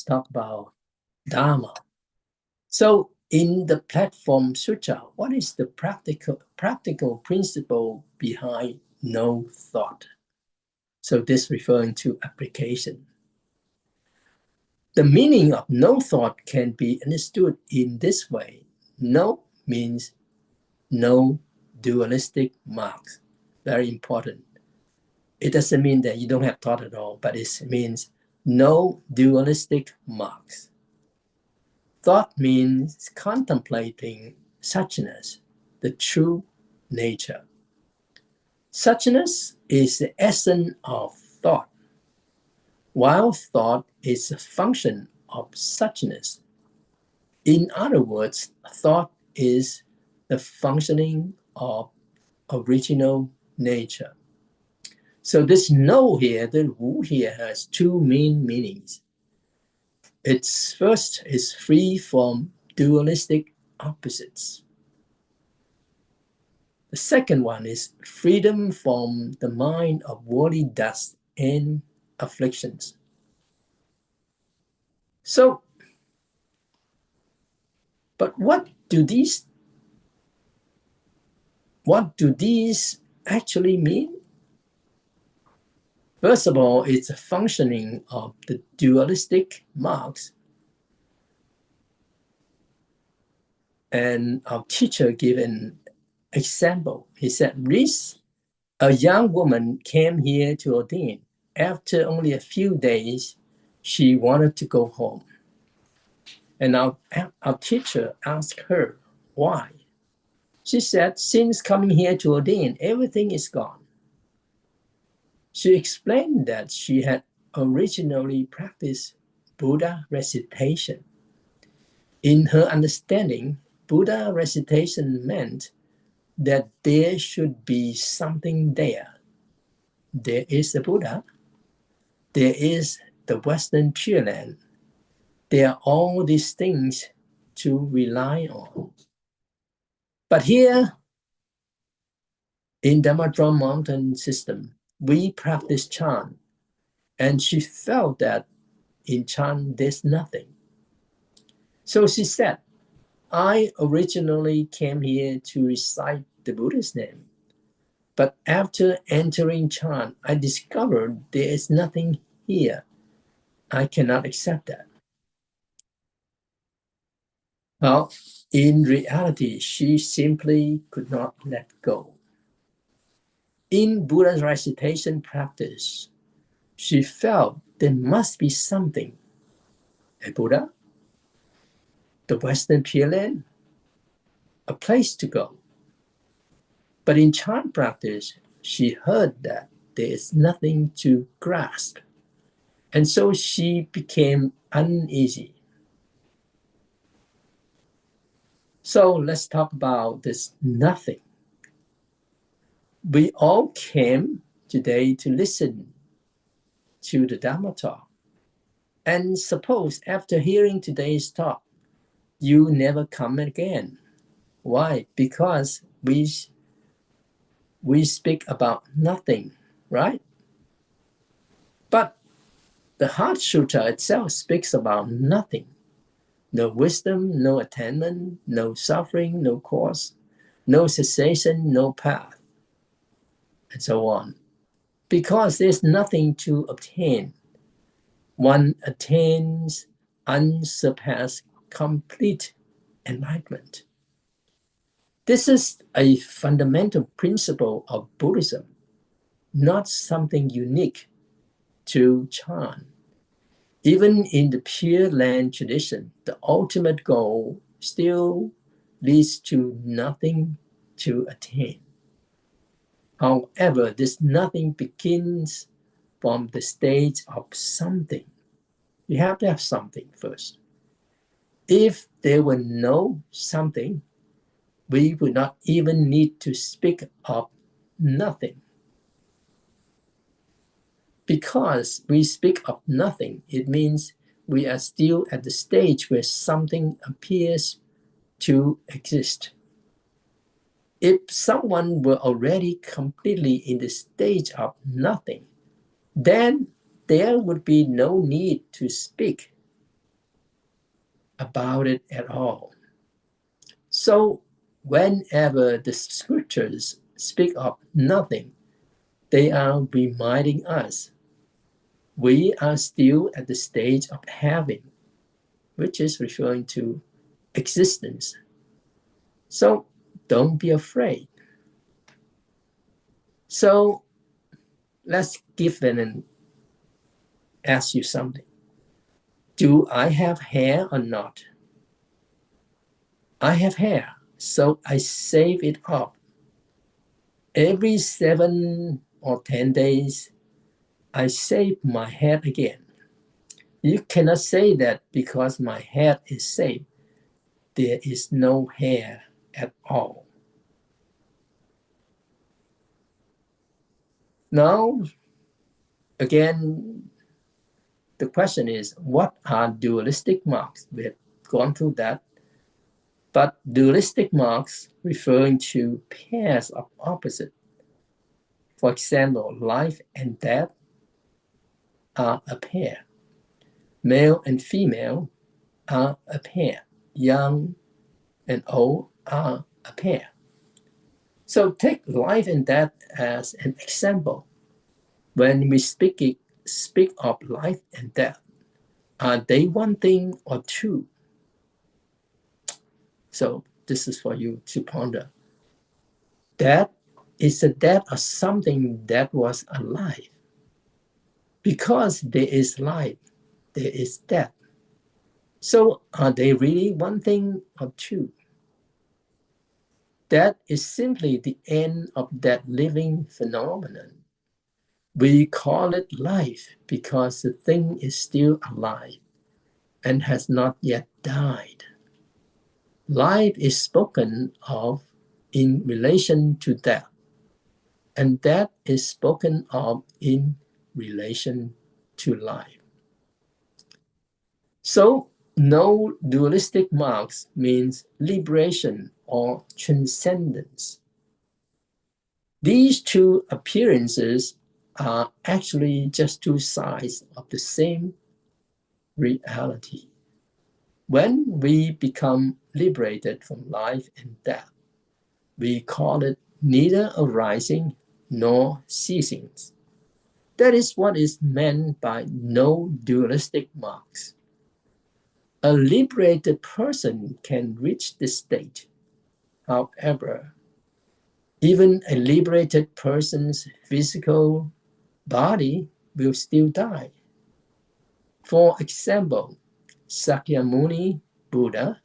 talk about Dharma. So in the Platform Sutra, what is the practical principle behind no thought? So this referring to application. The meaning of no thought can be understood in this way. No means no dualistic marks. Very important. It doesn't mean that you don't have thought at all, but it means no dualistic marks. Thought means contemplating suchness, the true nature. Suchness is the essence of thought, while thought is a function of suchness. In other words, thought is the functioning of original nature. So this no here, the Wu here, has two main meanings. Its first is free from dualistic opposites. The second one is freedom from the mind of worldly dust and afflictions. So, but what do these actually mean? First of all, it's a functioning of the dualistic marks. And our teacher gave an example. He said, Reese, a young woman came here to ordain. After only a few days, she wanted to go home. And our teacher asked her, why? She said, since coming here to ordain, everything is gone. She explained that she had originally practiced Buddha recitation. In her understanding, Buddha recitation meant that there should be something there. There is the Buddha. There is the Western Pure Land. There are all these things to rely on. But here in Dharma Mountain system, we practice Chan, and she felt that in Chan there's nothing. So she said, I originally came here to recite the Buddha's name, but after entering Chan, I discovered there is nothing here. I cannot accept that. Well, in reality, she simply could not let go. In Buddha's recitation practice, she felt there must be something. A Buddha, the Western Pure Land, a place to go. But in Chan practice, she heard that there is nothing to grasp. And so she became uneasy. So let's talk about this nothing. We all came today to listen to the Dharma talk. And suppose after hearing today's talk, you never come again. Why? Because we speak about nothing, right? But the Heart Sutra itself speaks about nothing. No wisdom, no attainment, no suffering, no cause, no cessation, no path, and so on. Because there's nothing to obtain. One attains unsurpassed complete enlightenment. This is a fundamental principle of Buddhism, not something unique to Chan. Even in the Pure Land tradition, the ultimate goal still leads to nothing to attain. However, this nothing begins from the stage of something. You have to have something first. If there were no something, we would not even need to speak of nothing. Because we speak of nothing, it means we are still at the stage where something appears to exist. If someone were already completely in the stage of nothing, then there would be no need to speak about it at all. So whenever the scriptures speak of nothing, they are reminding us we are still at the stage of having, which is referring to existence. So don't be afraid. So let's give and ask you something. Do I have hair or not? I have hair, so I save it up. Every 7 or 10 days, I shave my head again. You cannot say that because my head is shaved, there is no hair at all. Now, again, the question is, what are dualistic marks? We have gone through that. But dualistic marks referring to pairs of opposite. For example, life and death are a pair. Male and female are a pair. Young and old are a pair. So take life and death as an example. When we speak of life and death, are they one thing or two? So this is for you to ponder. Death is the death of something that was alive. Because there is life, there is death. So are they really one thing or two? That is simply the end of that living phenomenon. We call it life because the thing is still alive and has not yet died. Life is spoken of in relation to death, and death is spoken of in relation to life. So, no dualistic marks means liberation or transcendence. These two appearances are actually just two sides of the same reality. When we become liberated from life and death, we call it neither arising nor ceasing. That is what is meant by no dualistic marks. A liberated person can reach this state. However, even a liberated person's physical body will still die. For example, Sakyamuni Buddha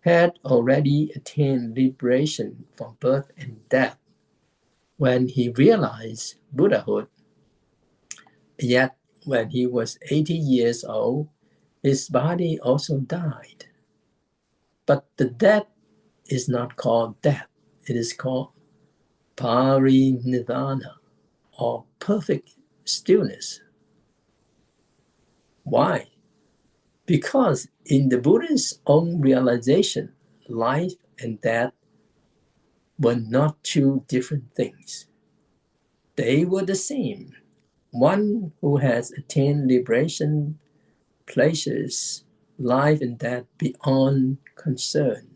had already attained liberation from birth and death when he realized Buddhahood. Yet, when he was 80 years old, his body also died. But the death is not called death. It is called parinirvana, or perfect stillness. Why? Because in the Buddha's own realization, life and death were not two different things. They were the same. One who has attained liberation places life and death beyond concern.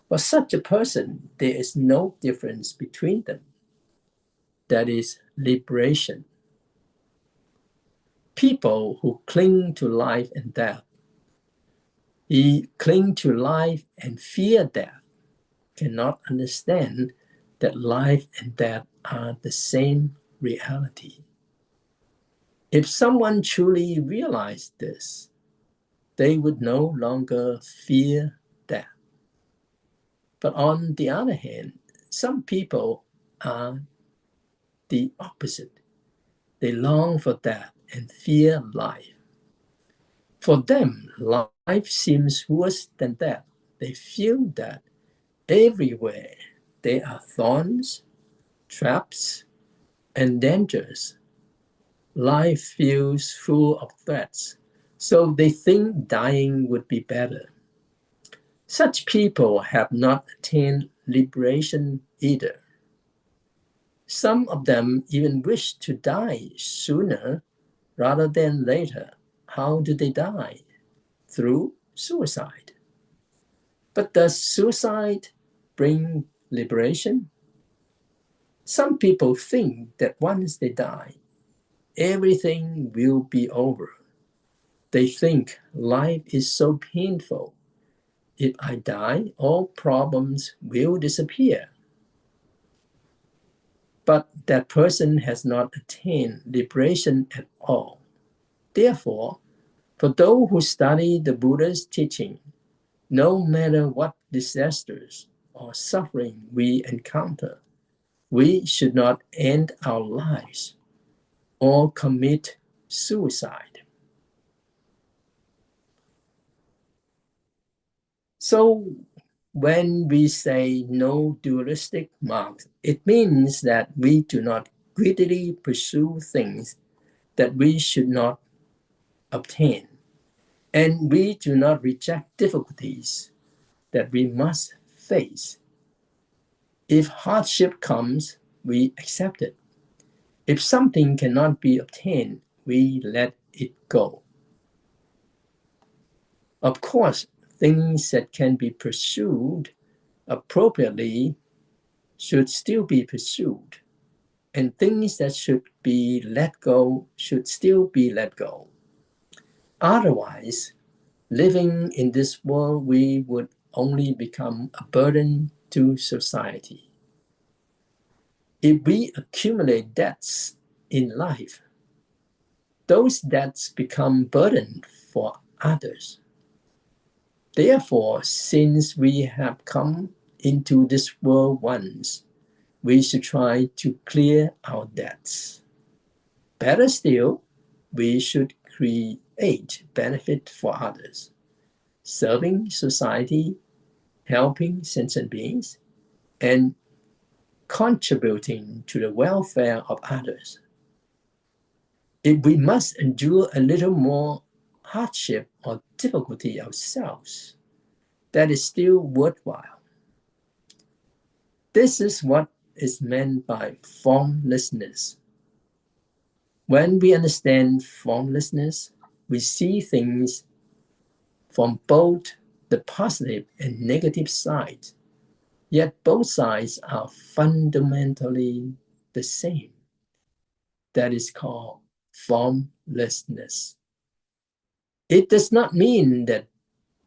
For such a person, there is no difference between them. That is liberation. People who cling to life and death, he cling to life and fear death, cannot understand that life and death are the same reality. If someone truly realized this, they would no longer fear death. But on the other hand, some people are the opposite. They long for death and fear life. For them, life seems worse than death. They feel that everywhere there are thorns, traps, and dangers. Life feels full of threats, so they think dying would be better. Such people have not attained liberation either. Some of them even wish to die sooner rather than later. How do they die? Through suicide. But does suicide bring liberation? Some people think that once they die, everything will be over. They think life is so painful. If I die, all problems will disappear. But that person has not attained liberation at all. Therefore, for those who study the Buddha's teaching, no matter what disasters or suffering we encounter, we should not end our lives or commit suicide. So, when we say no dualistic marks, it means that we do not greedily pursue things that we should not obtain, and we do not reject difficulties that we must face. If hardship comes, we accept it. If something cannot be obtained, we let it go. Of course, things that can be pursued appropriately should still be pursued, and things that should be let go should still be let go. Otherwise, living in this world, we would only become a burden to society. If we accumulate debts in life, those debts become burden for others. Therefore, since we have come into this world once, we should try to clear our debts. Better still, we should create benefit for others, serving society, helping sentient beings, and contributing to the welfare of others. If we must endure a little more hardship or difficulty ourselves, that is still worthwhile. This is what is meant by formlessness. When we understand formlessness, we see things from both the positive and negative sides, yet both sides are fundamentally the same. That is called formlessness. It does not mean that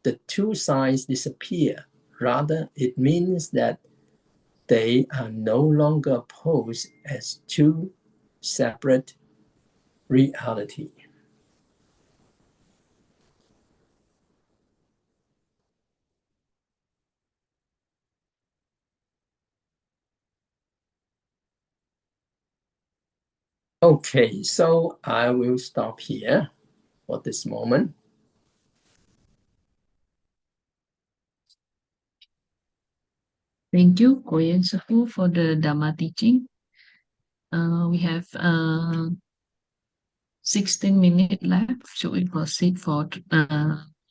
the two sides disappear. Rather, it means that they are no longer posed as two separate realities. Okay, so I will stop here for this moment. Thank you, Koyen Sefu, for the Dharma teaching. We have 16 minutes left. Should we proceed for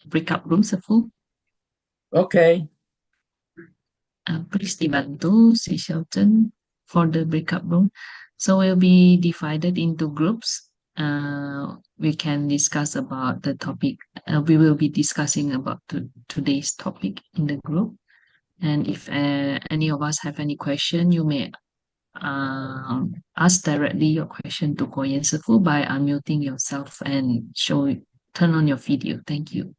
breakout room, Sefu? Okay. Please dibantu si Shelton for the breakout room. So we'll be divided into groups. We can discuss about the topic. We will be discussing about today's topic in the group. And if any of us have any question, you may ask directly your question to Koyen Sefu by unmuting yourself and turn on your video. Thank you.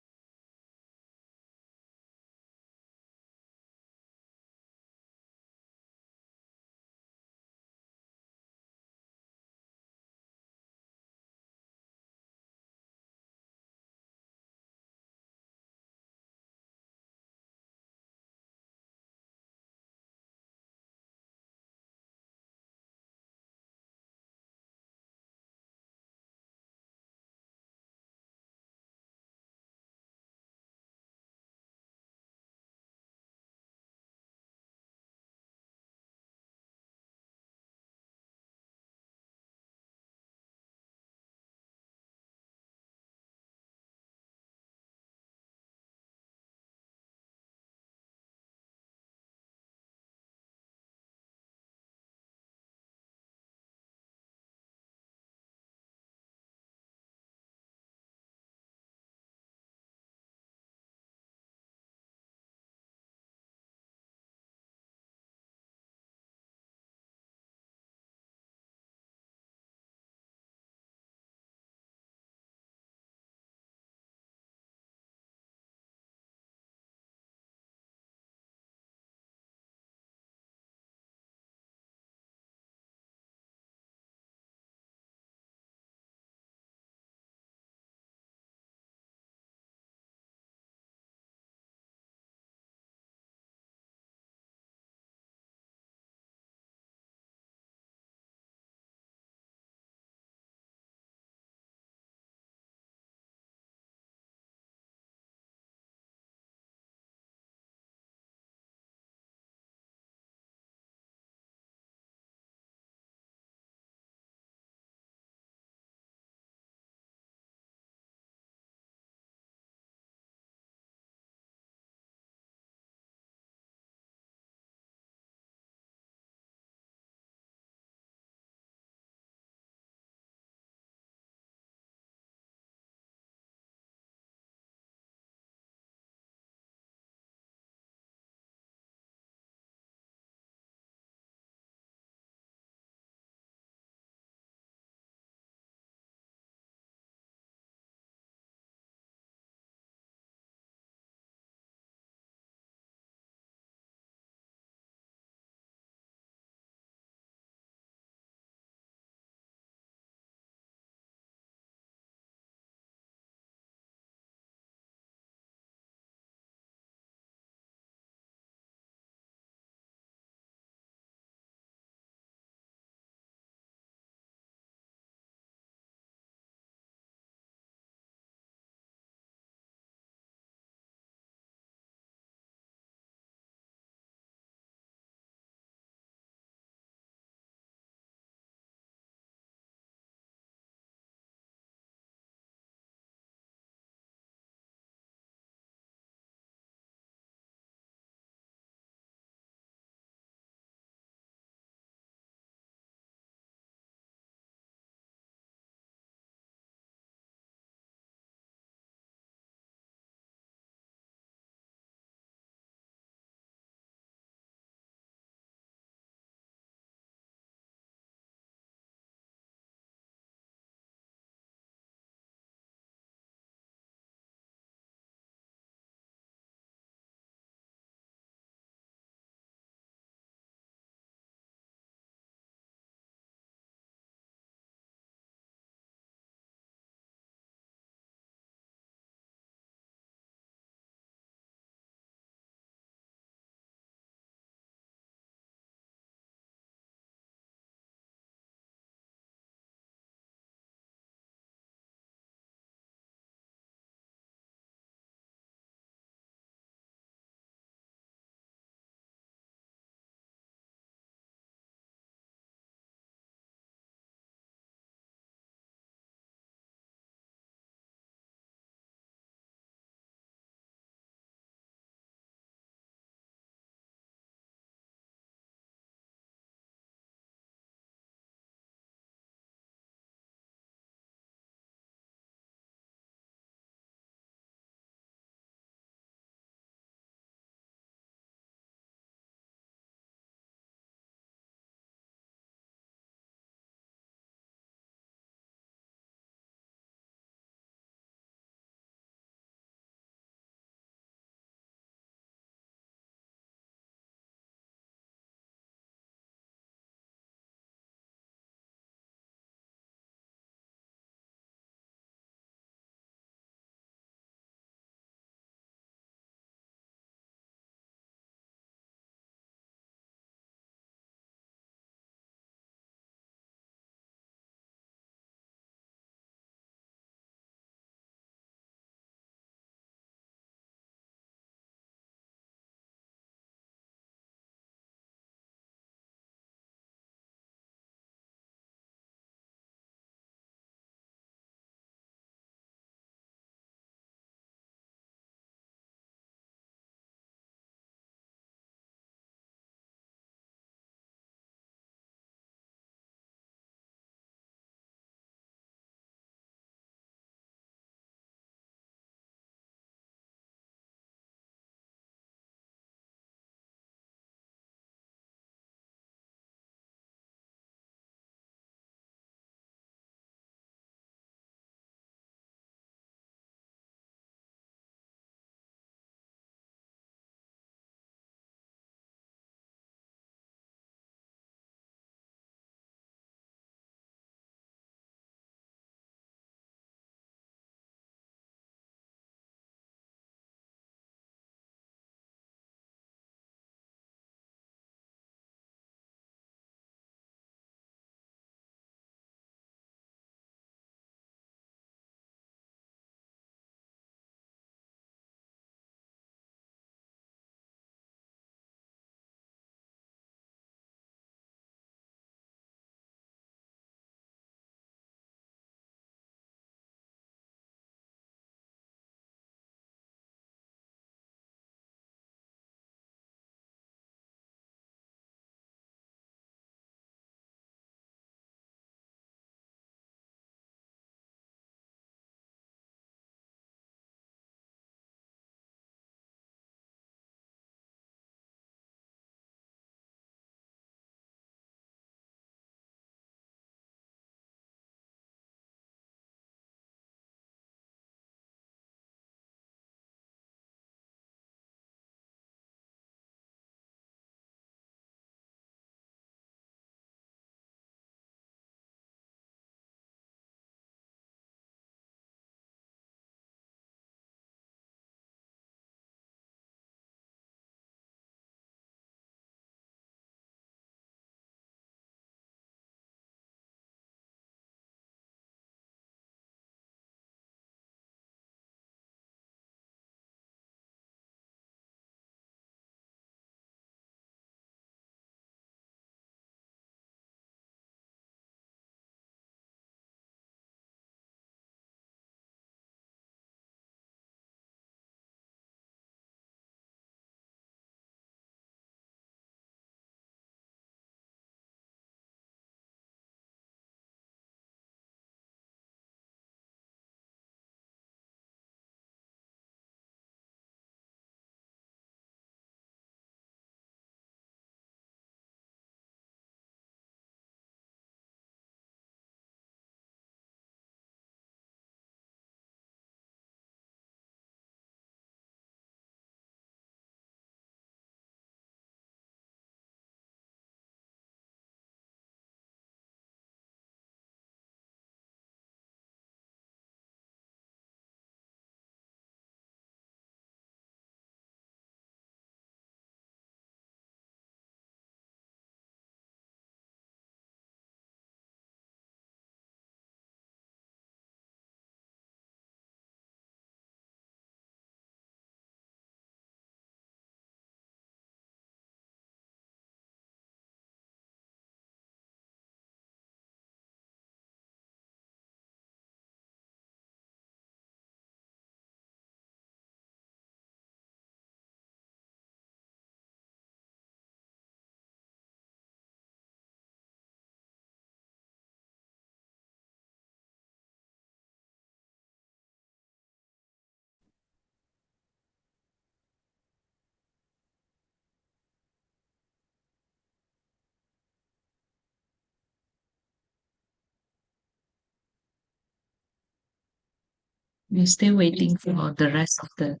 We're still waiting for the rest of the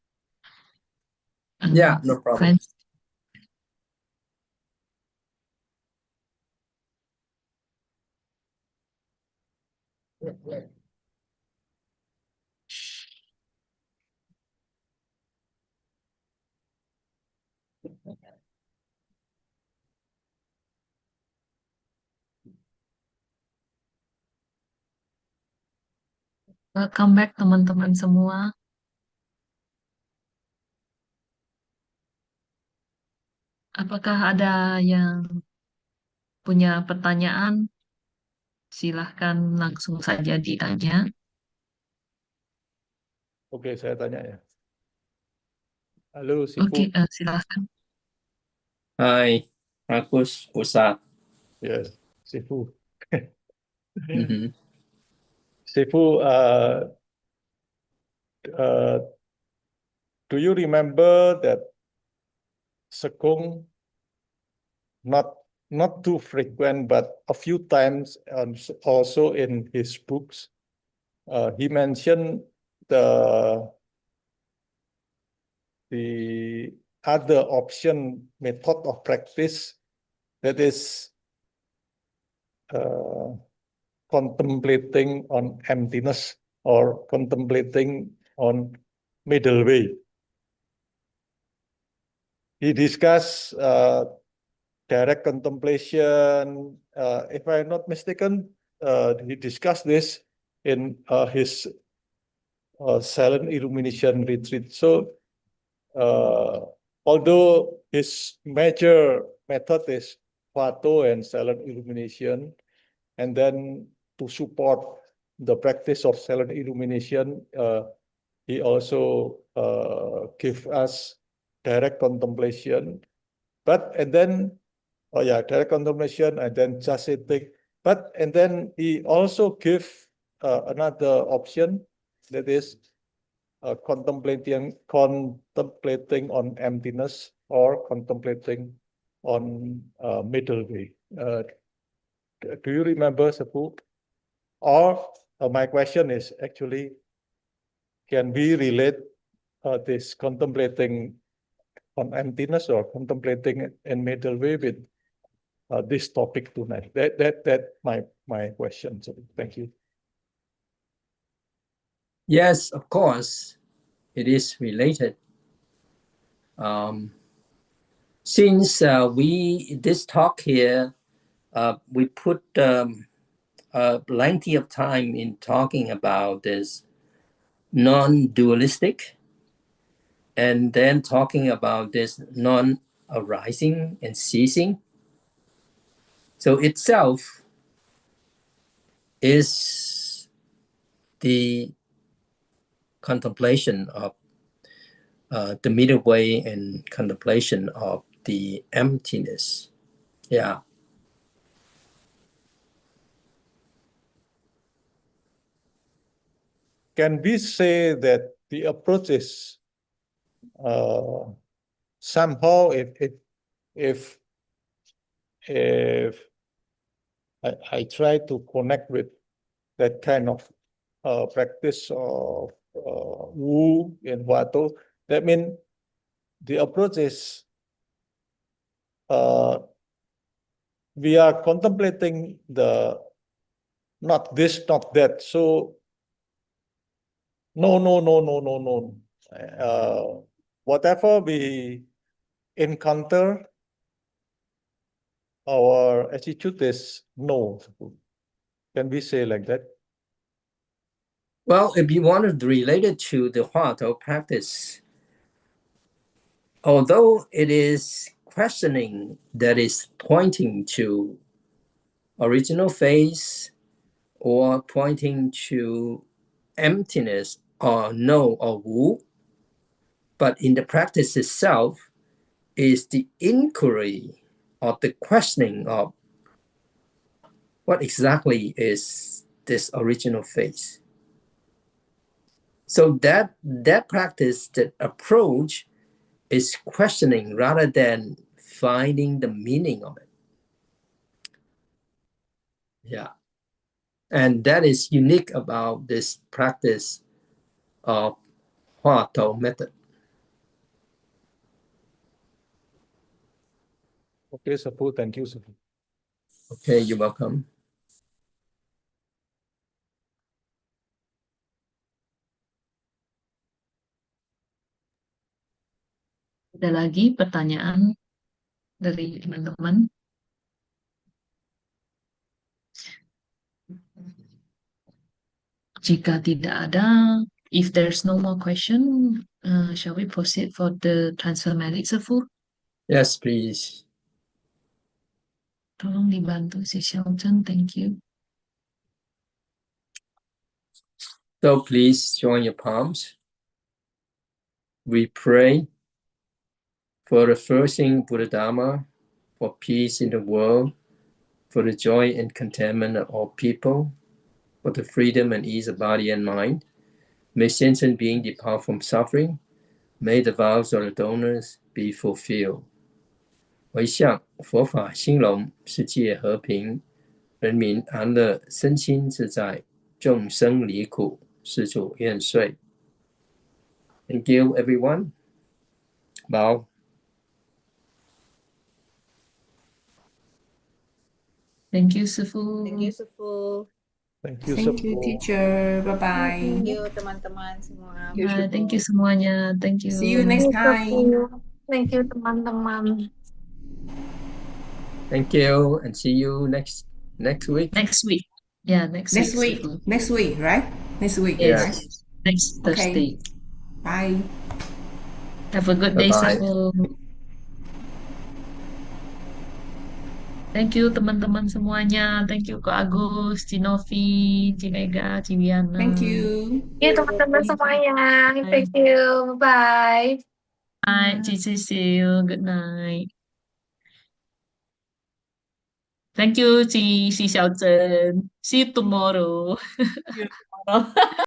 Yeah, no problem. friends. Welcome back teman-teman semua. Apakah ada yang punya pertanyaan? Silahkan langsung saja ditanya. Oke, saya tanya ya. Halo, Shifu. Oke, silahkan. Hai, Agus Pusat. Yes, Shifu. Mhm. Shifu, do you remember that Sekung not too frequent, but a few times, also in his books, he mentioned the other option method of practice, that is contemplating on emptiness or contemplating on middle way. He discussed direct contemplation. If I'm not mistaken, he discussed this in his silent illumination retreat. So, although his major method is Vato and silent illumination, and then to support the practice of silent illumination, he also give us direct contemplation. Direct contemplation and then just sitting. And then he also give another option, that is contemplating on emptiness or contemplating on middle way. Do you remember, Sepu? Or my question is actually, can we relate this contemplating on emptiness or contemplating in middle way with this topic tonight? That my question. So thank you. Yes, of course, it is related. Since this talk here, we put plenty of time in talking about this non-dualistic, and then talking about this non-arising and ceasing. So itself is the contemplation of the middle way and contemplation of the emptiness. Yeah. Can we say that the approach is somehow, if I try to connect with that kind of practice of Wu and Wato, that means the approach is we are contemplating the not this, not that. So no. Whatever we encounter, our attitude is no. Can we say like that? Well, if you want to relate it to the Huatou practice, although it is questioning that is pointing to original face or pointing to emptiness or no or Wu, but in the practice itself is the inquiry of the questioning of what exactly is this original face. So that practice, that approach is questioning rather than finding the meaning of it. Yeah. And that is unique about this practice of Hua method. Okay, Shifu, thank you, Shifu. Okay, you're welcome. Ada lagi pertanyaan dari teman-teman? Jika tidak ada, if there's no more question, shall we proceed for the transfer merit, Shifu? Yes, please. Tolong dibantu si Shelton, thank you. So please join your palms. We pray for the flourishing Buddha Dharma, for peace in the world, for the joy and contentment of all people, for the freedom and ease of body and mind. May sentient beings depart from suffering. May the vows of the donors be fulfilled. 回向佛法兴隆，世界和平，人民安乐，身心自在，众生离苦，施主愿遂。Thank you, everyone. Bow. Thank you, Shifu. Thank you, Shifu. Thank you, Thank you, Shifu. teacher. Bye-bye. Thank you, teman-teman semua. Thank you semuanya. Thank you. See you next time. Thank you teman-teman. Thank you, and see you next week. Next week. Yeah, next week. Shifu. Next week, right? Next week, Yes. right? Next Thursday. Bye. Have a good day, Bye-bye. Shifu. Thank you teman-teman semuanya. Thank you Kak Agus, Cinovi, Cinega, Ciwiana. Thank you. Ya teman-teman semuanya. Thank you. Bye. Bye, Ci Cecil. Good night. Thank you, Ci Xiaozhen. See you tomorrow.